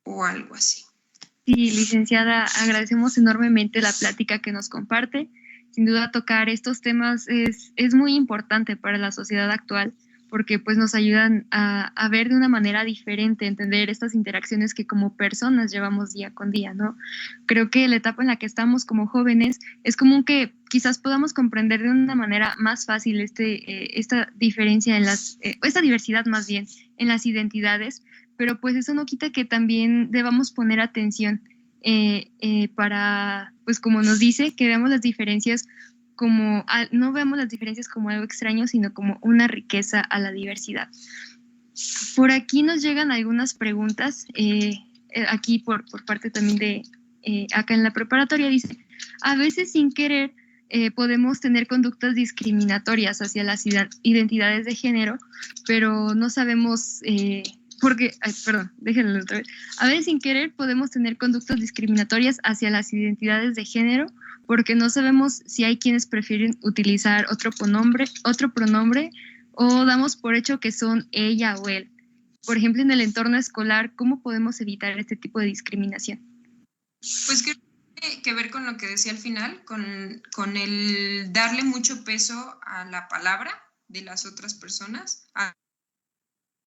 o algo así. Sí, licenciada, agradecemos enormemente la plática que nos comparte. Sin duda, tocar estos temas es muy importante para la sociedad actual, porque pues nos ayudan a ver de una manera diferente, entender estas interacciones que como personas llevamos día con día, ¿no? Creo que la etapa en la que estamos como jóvenes es común que quizás podamos comprender de una manera más fácil esta diferencia esta diversidad más bien en las identidades, pero pues eso no quita que también debamos poner atención para, pues como nos dice, que veamos las diferencias no vemos las diferencias como algo extraño, sino como una riqueza a la diversidad. Por aquí nos llegan algunas preguntas, aquí por parte también de acá en la preparatoria, dice, a veces sin querer podemos tener conductas discriminatorias hacia las identidades de género, pero no sabemos déjenlo otra vez. A veces sin querer podemos tener conductas discriminatorias hacia las identidades de género porque no sabemos si hay quienes prefieren utilizar otro pronombre o damos por hecho que son ella o él. Por ejemplo, en el entorno escolar, ¿cómo podemos evitar este tipo de discriminación? Pues creo que tiene que ver con lo que decía al final, con el darle mucho peso a la palabra de las otras personas,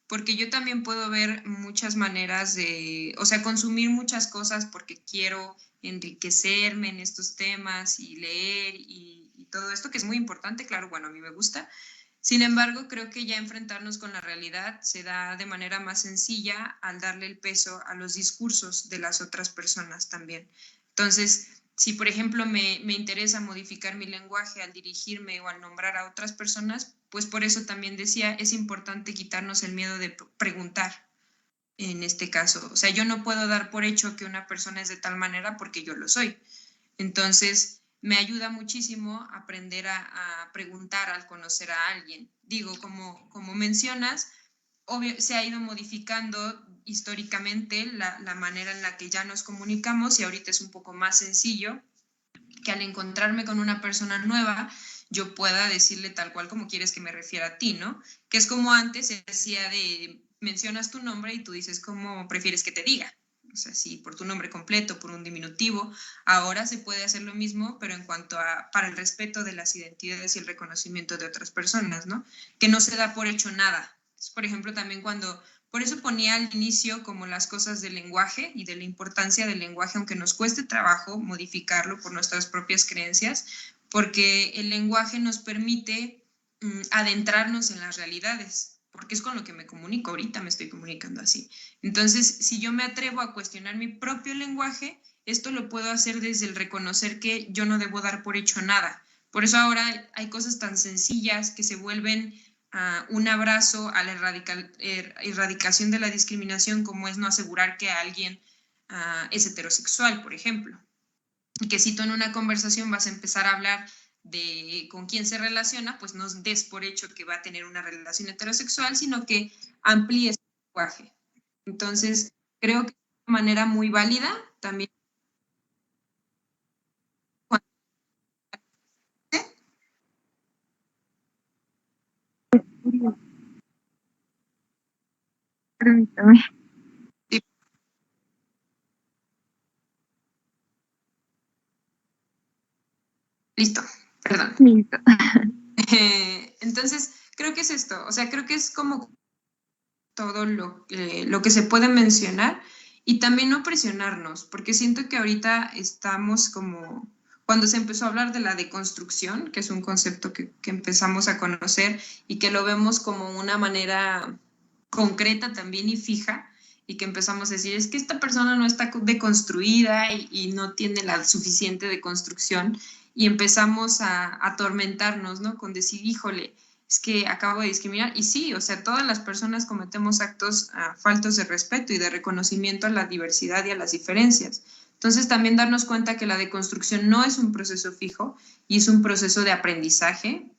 porque yo también puedo ver muchas maneras de, o sea, consumir muchas cosas porque quiero enriquecerme en estos temas y leer y todo esto, que es muy importante, claro, bueno, a mí me gusta. Sin embargo, creo que ya enfrentarnos con la realidad se da de manera más sencilla al darle el peso a los discursos de las otras personas también. Entonces, si por ejemplo me interesa modificar mi lenguaje al dirigirme o al nombrar a otras personas, pues por eso también decía, es importante quitarnos el miedo de preguntar en este caso. O sea, yo no puedo dar por hecho que una persona es de tal manera porque yo lo soy. Entonces, me ayuda muchísimo aprender a preguntar al conocer a alguien. Digo, como mencionas, se ha ido modificando históricamente la manera en la que ya nos comunicamos y ahorita es un poco más sencillo que al encontrarme con una persona nueva yo pueda decirle tal cual como quieres que me refiera a ti, ¿no? Que es como antes se decía de mencionas tu nombre y tú dices cómo prefieres que te diga. O sea, si por tu nombre completo, por un diminutivo, ahora se puede hacer lo mismo, pero en cuanto a, para el respeto de las identidades y el reconocimiento de otras personas, ¿no? Que no se da por hecho nada. Por ejemplo, también por eso ponía al inicio como las cosas del lenguaje y de la importancia del lenguaje, aunque nos cueste trabajo modificarlo por nuestras propias creencias, porque el lenguaje nos permite adentrarnos en las realidades, porque es con lo que me comunico, ahorita me estoy comunicando así. Entonces, si yo me atrevo a cuestionar mi propio lenguaje, esto lo puedo hacer desde el reconocer que yo no debo dar por hecho nada. Por eso ahora hay cosas tan sencillas que se vuelven un abrazo a la erradicación de la discriminación, como es no asegurar que alguien es heterosexual, por ejemplo. Y que si tú en una conversación vas a empezar a hablar de con quién se relaciona, pues no des por hecho que va a tener una relación heterosexual, sino que amplíes el lenguaje. Entonces, creo que es una manera muy válida también. Permítame. Listo, perdón. Listo. Entonces, creo que es esto, o sea, creo que es como todo lo que se puede mencionar y también no presionarnos, porque siento que ahorita estamos como, cuando se empezó a hablar de la deconstrucción, que es un concepto que empezamos a conocer y que lo vemos como una manera concreta también y fija, y que empezamos a decir, es que esta persona no está deconstruida y no tiene la suficiente deconstrucción, y empezamos a atormentarnos, ¿no? Con decir, híjole, es que acabo de discriminar. Y sí, o sea, todas las personas cometemos actos faltos de respeto y de reconocimiento a la diversidad y a las diferencias. Entonces, también darnos cuenta que la deconstrucción no es un proceso fijo y es un proceso de aprendizaje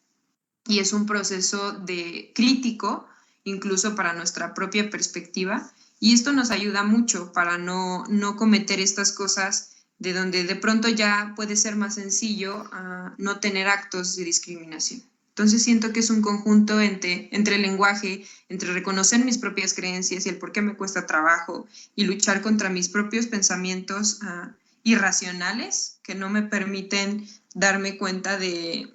y es un proceso de crítico, incluso para nuestra propia perspectiva. Y esto nos ayuda mucho para no cometer estas cosas de donde de pronto ya puede ser más sencillo no tener actos de discriminación. Entonces siento que es un conjunto entre el lenguaje, entre reconocer mis propias creencias y el por qué me cuesta trabajo y luchar contra mis propios pensamientos irracionales que no me permiten darme cuenta de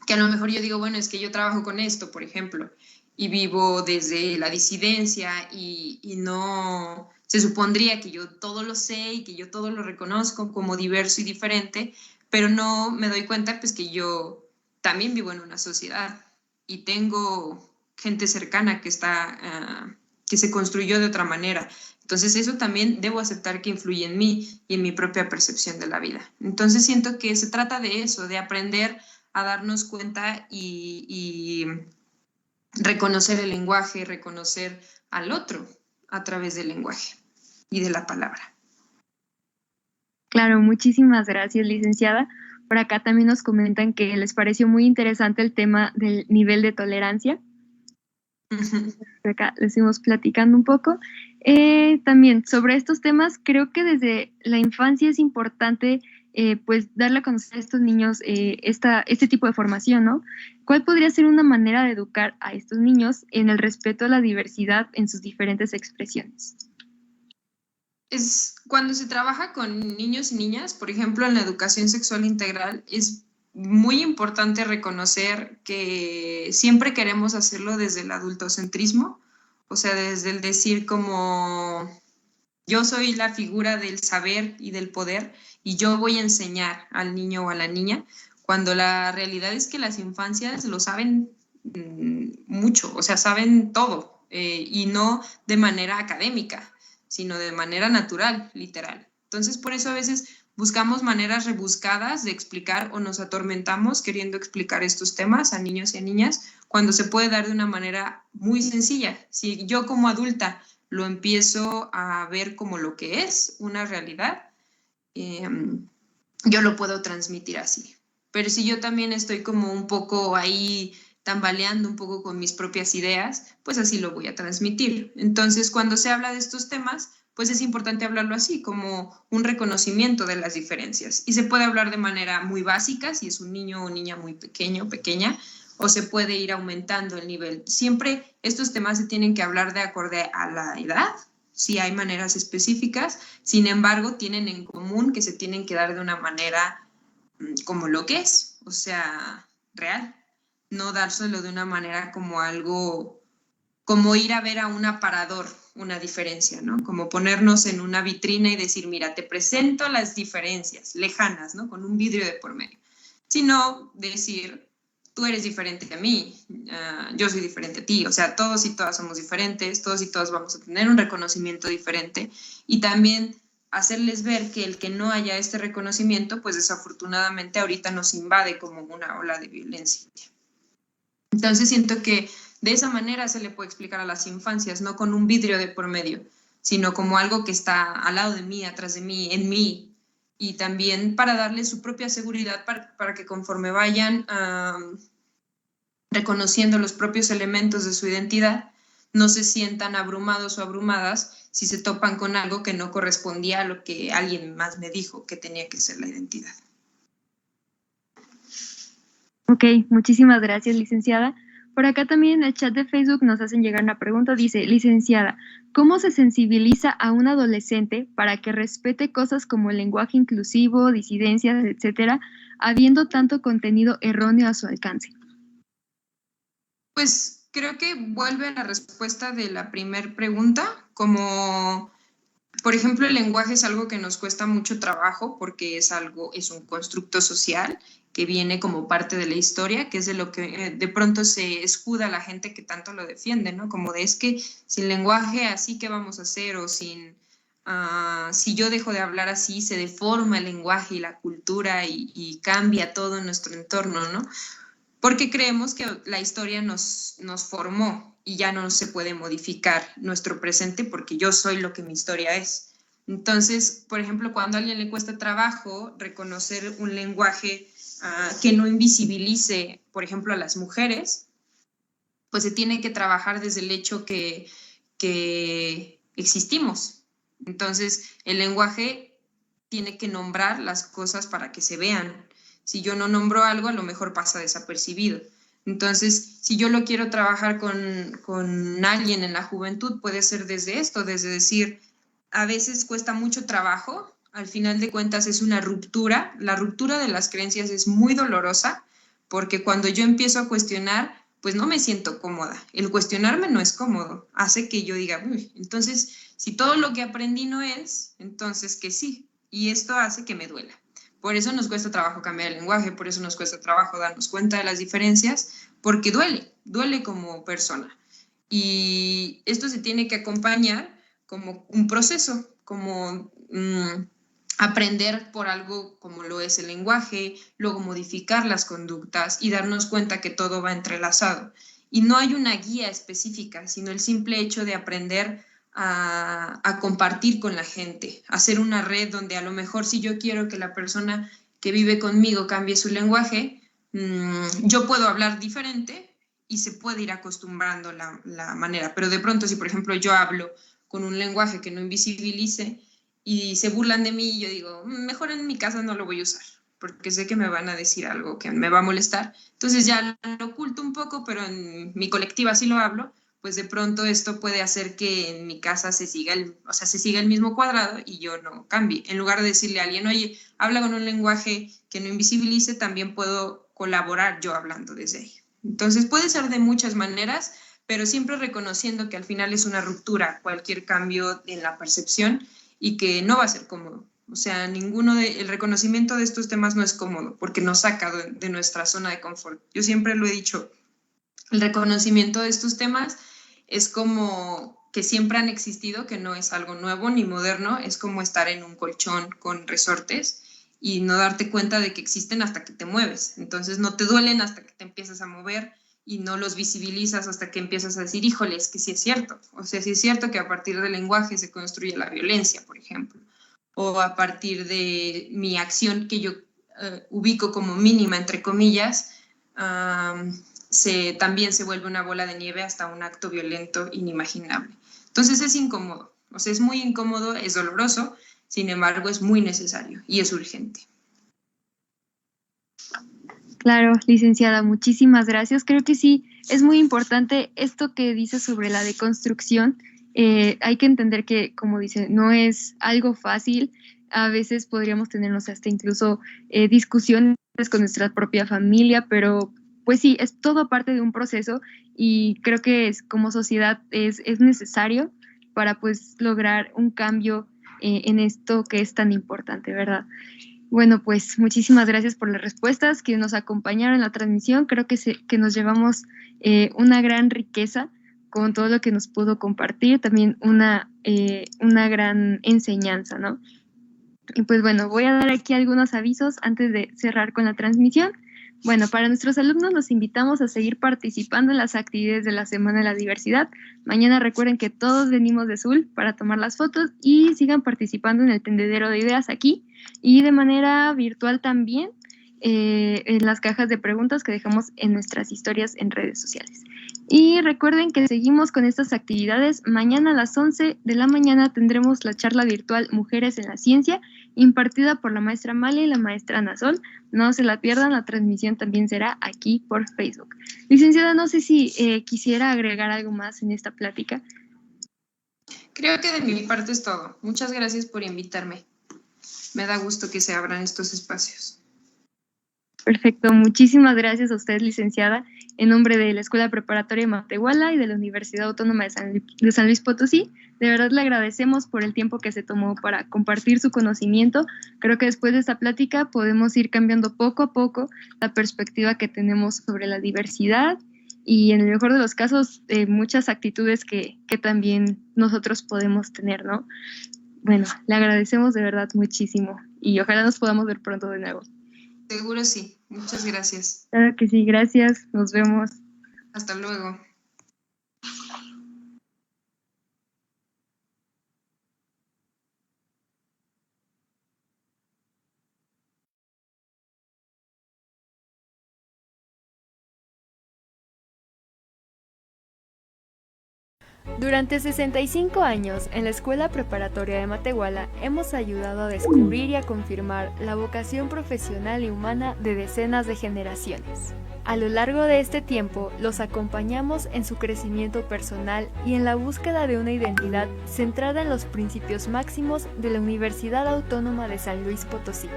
que a lo mejor yo digo, bueno, es que yo trabajo con esto, por ejemplo, y vivo desde la disidencia y no se supondría que yo todo lo sé y que yo todo lo reconozco como diverso y diferente, pero no me doy cuenta pues que yo también vivo en una sociedad y tengo gente cercana que está, que se construyó de otra manera, Entonces eso también debo aceptar que influye en mí y en mi propia percepción de la vida. Entonces siento que se trata de eso, de aprender a darnos cuenta y reconocer el lenguaje, reconocer al otro a través del lenguaje y de la palabra. Claro, muchísimas gracias, licenciada. Por acá también nos comentan que les pareció muy interesante el tema del nivel de tolerancia. Por acá les seguimos platicando un poco. También sobre estos temas, creo que desde la infancia es importante pues darle a conocer a estos niños este tipo de formación, ¿no? ¿Cuál podría ser una manera de educar a estos niños en el respeto a la diversidad en sus diferentes expresiones? Es cuando se trabaja con niños y niñas, por ejemplo, en la educación sexual integral, es muy importante reconocer que siempre queremos hacerlo desde el adultocentrismo, o sea, desde el decir como yo soy la figura del saber y del poder y yo voy a enseñar al niño o a la niña, cuando la realidad es que las infancias lo saben mucho, o sea, saben todo y no de manera académica, sino de manera natural, literal. Entonces, por eso a veces buscamos maneras rebuscadas de explicar o nos atormentamos queriendo explicar estos temas a niños y a niñas cuando se puede dar de una manera muy sencilla. Si yo como adulta lo empiezo a ver como lo que es una realidad, yo lo puedo transmitir así. Pero si yo también estoy como un poco ahí tambaleando un poco con mis propias ideas, pues así lo voy a transmitir. Entonces, cuando se habla de estos temas, pues es importante hablarlo así, como un reconocimiento de las diferencias. Y se puede hablar de manera muy básica, si es un niño o niña muy pequeño, pequeña, o se puede ir aumentando el nivel. Siempre estos temas se tienen que hablar de acorde a la edad, si hay maneras específicas, sin embargo, tienen en común que se tienen que dar de una manera como lo que es, o sea, real, no dárselo de una manera como algo, como ir a ver a un aparador una diferencia, ¿no? Como ponernos en una vitrina y decir, mira, te presento las diferencias lejanas, ¿no? Con un vidrio de por medio. Sino decir, tú eres diferente a mí, yo soy diferente a ti, o sea, todos y todas somos diferentes, todos y todas vamos a tener un reconocimiento diferente y también hacerles ver que el que no haya este reconocimiento, pues desafortunadamente ahorita nos invade como una ola de violencia. Entonces siento que de esa manera se le puede explicar a las infancias, no con un vidrio de por medio, sino como algo que está al lado de mí, atrás de mí, en mí, y también para darles su propia seguridad para que conforme vayan reconociendo los propios elementos de su identidad, no se sientan abrumados o abrumadas si se topan con algo que no correspondía a lo que alguien más me dijo que tenía que ser la identidad. Ok, muchísimas gracias, licenciada. Por acá también en el chat de Facebook nos hacen llegar una pregunta. Dice, licenciada, ¿cómo se sensibiliza a un adolescente para que respete cosas como el lenguaje inclusivo, disidencias, etcétera, habiendo tanto contenido erróneo a su alcance? Pues creo que vuelve a la respuesta de la primer pregunta, como por ejemplo el lenguaje es algo que nos cuesta mucho trabajo porque es un constructo social que viene como parte de la historia, que es de lo que de pronto se escuda la gente que tanto lo defiende, ¿no? Como de es que sin lenguaje así que vamos a hacer o si yo dejo de hablar así se deforma el lenguaje y la cultura y cambia todo nuestro entorno, ¿no? Porque creemos que la historia nos formó y ya no se puede modificar nuestro presente porque yo soy lo que mi historia es. Entonces, por ejemplo, cuando a alguien le cuesta trabajo reconocer un lenguaje que no invisibilice, por ejemplo, a las mujeres, pues se tiene que trabajar desde el hecho que existimos. Entonces, el lenguaje tiene que nombrar las cosas para que se vean. Si yo no nombro algo, a lo mejor pasa desapercibido. Entonces, si yo lo quiero trabajar con alguien en la juventud, puede ser desde esto, desde decir, a veces cuesta mucho trabajo, al final de cuentas es una ruptura, la ruptura de las creencias es muy dolorosa, porque cuando yo empiezo a cuestionar, pues no me siento cómoda. El cuestionarme no es cómodo, hace que yo diga, uy, entonces, si todo lo que aprendí no es, entonces que sí, y esto hace que me duela. Por eso nos cuesta trabajo cambiar el lenguaje, por eso nos cuesta trabajo darnos cuenta de las diferencias, porque duele como persona. Y esto se tiene que acompañar como un proceso, como aprender por algo como lo es el lenguaje, luego modificar las conductas y darnos cuenta que todo va entrelazado. Y no hay una guía específica, sino el simple hecho de aprender a compartir con la gente, hacer una red donde a lo mejor si yo quiero que la persona que vive conmigo cambie su lenguaje, yo puedo hablar diferente y se puede ir acostumbrando la manera. Pero de pronto, si por ejemplo yo hablo con un lenguaje que no invisibilice y se burlan de mí, yo digo, mejor en mi casa no lo voy a usar, porque sé que me van a decir algo que me va a molestar. Entonces ya lo oculto un poco, pero en mi colectiva sí lo hablo, pues de pronto esto puede hacer que en mi casa se siga el mismo cuadrado y yo no cambie. En lugar de decirle a alguien, oye, habla con un lenguaje que no invisibilice, también puedo colaborar yo hablando desde ahí. Entonces puede ser de muchas maneras, pero siempre reconociendo que al final es una ruptura, cualquier cambio en la percepción y que no va a ser cómodo. O sea, el reconocimiento de estos temas no es cómodo porque nos saca de nuestra zona de confort. Yo siempre lo he dicho, el reconocimiento de estos temas es como que siempre han existido, que no es algo nuevo ni moderno, es como estar en un colchón con resortes y no darte cuenta de que existen hasta que te mueves. Entonces no te duelen hasta que te empiezas a mover y no los visibilizas hasta que empiezas a decir, híjole, es que sí es cierto. O sea, sí es cierto que a partir del lenguaje se construye la violencia, por ejemplo, o a partir de mi acción que yo ubico como mínima, entre comillas, también se vuelve una bola de nieve hasta un acto violento inimaginable. Entonces es incómodo, o sea, es muy incómodo, es doloroso, sin embargo es muy necesario y es urgente. Claro, licenciada, muchísimas gracias. Creo que sí, es muy importante esto que dice sobre la deconstrucción. Hay que entender que, como dice, no es algo fácil. A veces podríamos tenernos hasta incluso discusiones con nuestra propia familia, pero pues sí, es todo parte de un proceso y creo que como sociedad es necesario para pues lograr un cambio en esto que es tan importante, ¿verdad? Bueno, pues muchísimas gracias por las respuestas que nos acompañaron en la transmisión. Creo que nos llevamos una gran riqueza con todo lo que nos pudo compartir, también una gran enseñanza, ¿no? Y pues bueno, voy a dar aquí algunos avisos antes de cerrar con la transmisión. Bueno, para nuestros alumnos los invitamos a seguir participando en las actividades de la Semana de la Diversidad. Mañana recuerden que todos venimos de Zul para tomar las fotos y sigan participando en el tendedero de ideas aquí y de manera virtual también en las cajas de preguntas que dejamos en nuestras historias en redes sociales. Y recuerden que seguimos con estas actividades. Mañana a las 11 de la mañana tendremos la charla virtual Mujeres en la Ciencia, impartida por la maestra Malia y la maestra Ana Sol. No se la pierdan, la transmisión también será aquí por Facebook. Licenciada, no sé si quisiera agregar algo más en esta plática. Creo que de mi parte es todo. Muchas gracias por invitarme. Me da gusto que se abran estos espacios. Perfecto, muchísimas gracias a usted, licenciada, en nombre de la Escuela Preparatoria de Matehuala y de la Universidad Autónoma de San Luis Potosí. De verdad le agradecemos por el tiempo que se tomó para compartir su conocimiento. Creo que después de esta plática podemos ir cambiando poco a poco la perspectiva que tenemos sobre la diversidad y, en el mejor de los casos, muchas actitudes que también nosotros podemos tener, ¿no? Bueno, le agradecemos de verdad muchísimo y ojalá nos podamos ver pronto de nuevo. Seguro sí. Muchas gracias. Claro que sí, gracias. Nos vemos. Hasta luego. Durante 65 años, en la Escuela Preparatoria de Matehuala, hemos ayudado a descubrir y a confirmar la vocación profesional y humana de decenas de generaciones. A lo largo de este tiempo, los acompañamos en su crecimiento personal y en la búsqueda de una identidad centrada en los principios máximos de la Universidad Autónoma de San Luis Potosí.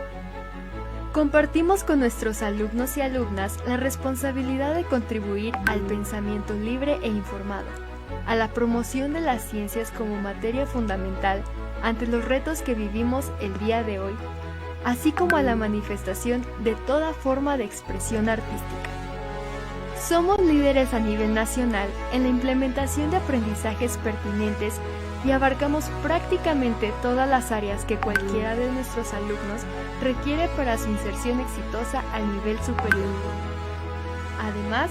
Compartimos con nuestros alumnos y alumnas la responsabilidad de contribuir al pensamiento libre e informado, a la promoción de las ciencias como materia fundamental ante los retos que vivimos el día de hoy, así como a la manifestación de toda forma de expresión artística. Somos líderes a nivel nacional en la implementación de aprendizajes pertinentes y abarcamos prácticamente todas las áreas que cualquiera de nuestros alumnos requiere para su inserción exitosa al nivel superior. Además,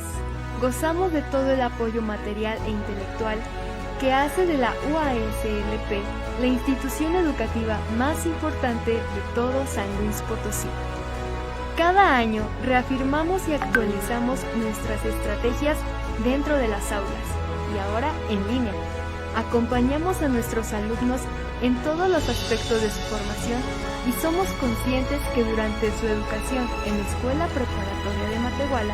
gozamos de todo el apoyo material e intelectual que hace de la UASLP la institución educativa más importante de todo San Luis Potosí. Cada año reafirmamos y actualizamos nuestras estrategias dentro de las aulas y ahora en línea. Acompañamos a nuestros alumnos en todos los aspectos de su formación y somos conscientes que durante su educación en la Escuela Preparatoria de Matehuala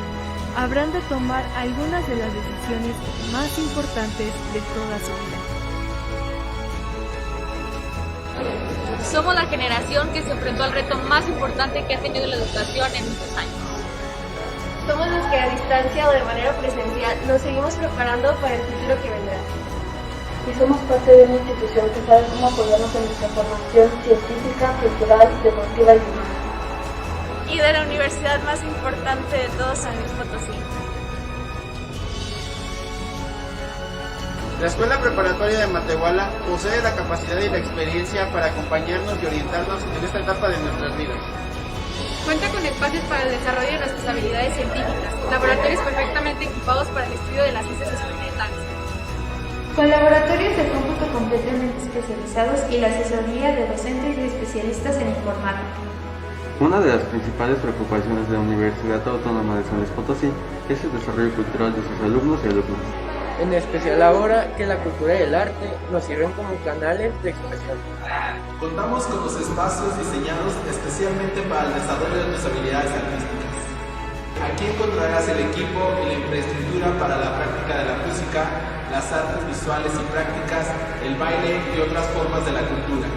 habrán de tomar algunas de las decisiones más importantes de toda su vida. Somos la generación que se enfrentó al reto más importante que ha tenido la educación en muchos años. Somos los que a distancia o de manera presencial nos seguimos preparando para el futuro que vendrá. Y somos parte de una institución que sabe cómo apoyarnos en nuestra formación científica, cultural, deportiva y humana. Y de la universidad más importante de todo San Luis Potosí. La Escuela Preparatoria de Matehuala posee la capacidad y la experiencia para acompañarnos y orientarnos en esta etapa de nuestras vidas. Cuenta con espacios para el desarrollo de nuestras habilidades científicas, laboratorios perfectamente equipados para el estudio de las ciencias experimentales, con laboratorios de cómputo completamente especializados y la asesoría de docentes y especialistas en informática. Una de las principales preocupaciones de la Universidad Autónoma de San Luis Potosí es el desarrollo cultural de sus alumnos y alumnas. En especial ahora que la cultura y el arte nos sirven como canales de expresión. Contamos con los espacios diseñados especialmente para el desarrollo de tus habilidades artísticas. Aquí encontrarás el equipo y la infraestructura para la práctica de la música, las artes visuales y prácticas, el baile y otras formas de la cultura.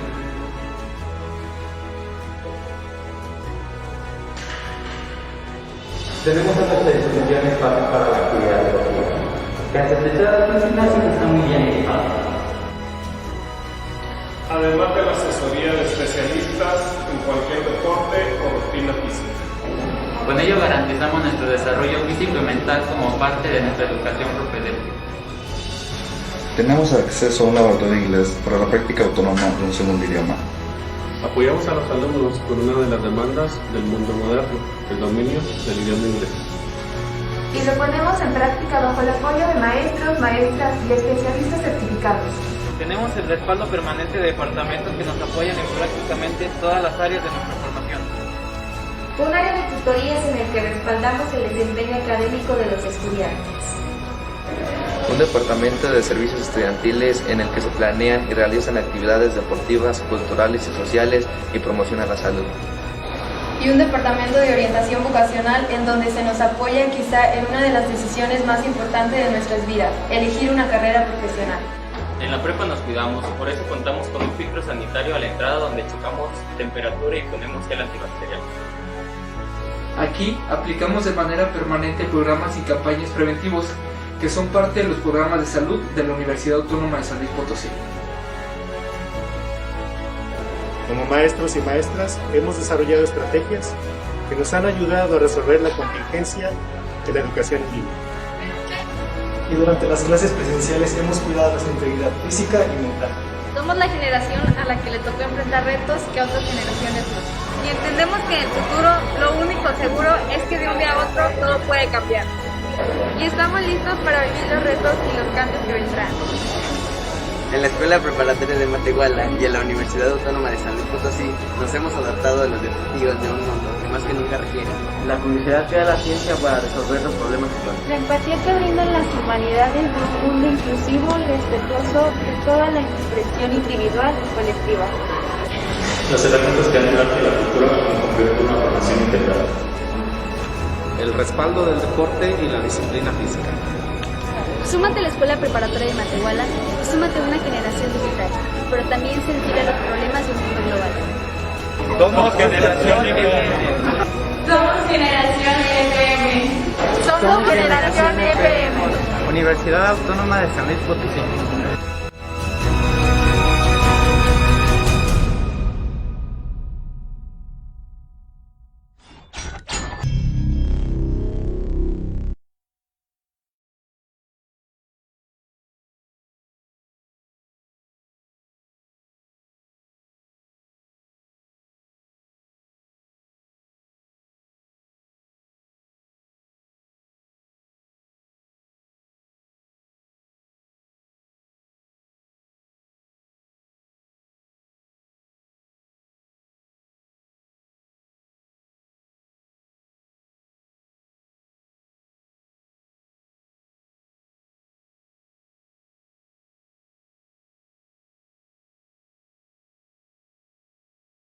Tenemos una selección de espacios para la actividad deportiva. Las estructuras gimnásticas están muy bien equipadas. Además de la asesoría de especialistas en cualquier deporte o rutina física. Con ello garantizamos nuestro desarrollo físico y mental como parte de nuestra educación propedéutica. Tenemos acceso a un laboratorio de inglés para la práctica autónoma de un segundo idioma. Apoyamos a los alumnos con una de las demandas del mundo moderno, el dominio del idioma inglés. y lo ponemos en práctica bajo el apoyo de maestros, maestras y especialistas certificados. Tenemos el respaldo permanente de departamentos que nos apoyan en prácticamente todas las áreas de nuestra formación. Un área de tutorías en el que respaldamos el desempeño académico de los estudiantes. Un departamento de servicios estudiantiles en el que se planean y realizan actividades deportivas, culturales y sociales y promocionan la salud. Y un departamento de orientación vocacional en donde se nos apoya quizá en una de las decisiones más importantes de nuestras vidas, elegir una carrera profesional. En la prepa nos cuidamos, por eso contamos con un filtro sanitario a la entrada donde checamos temperatura y ponemos gel antibacterial. Aquí aplicamos de manera permanente programas y campañas preventivos que son parte de los programas de salud de la Universidad Autónoma de San Luis Potosí. Como maestros y maestras hemos desarrollado estrategias que nos han ayudado a resolver la contingencia de la educación en línea. Y durante las clases presenciales hemos cuidado nuestra integridad física y mental. Somos la generación a la que le tocó enfrentar retos que a otras generaciones no. Y entendemos que en el futuro lo único seguro es que de un día a otro todo puede cambiar. Y estamos listos para vivir los retos y los cambios que vendrán. En la Escuela Preparatoria de Matehuala y en la Universidad Autónoma de San Luis Potosí nos hemos adaptado a los desafíos de un mundo que más que nunca requiere. La curiosidad que da la ciencia para resolver los problemas actuales. La empatía que brindan las humanidades de un mundo inclusivo, respetuoso de toda la expresión individual y colectiva. Las herramientas que han el arte y la cultura para convertir una formación integral. El respaldo del deporte y la disciplina física. Súmate a la Escuela Preparatoria de Matehuala y súmate a una generación digital, pero también sentir a los problemas de un mundo global. Somos Generación EPM. Somos Generación EPM. Somos Generación EPM. Universidad Autónoma de San Luis Potosí.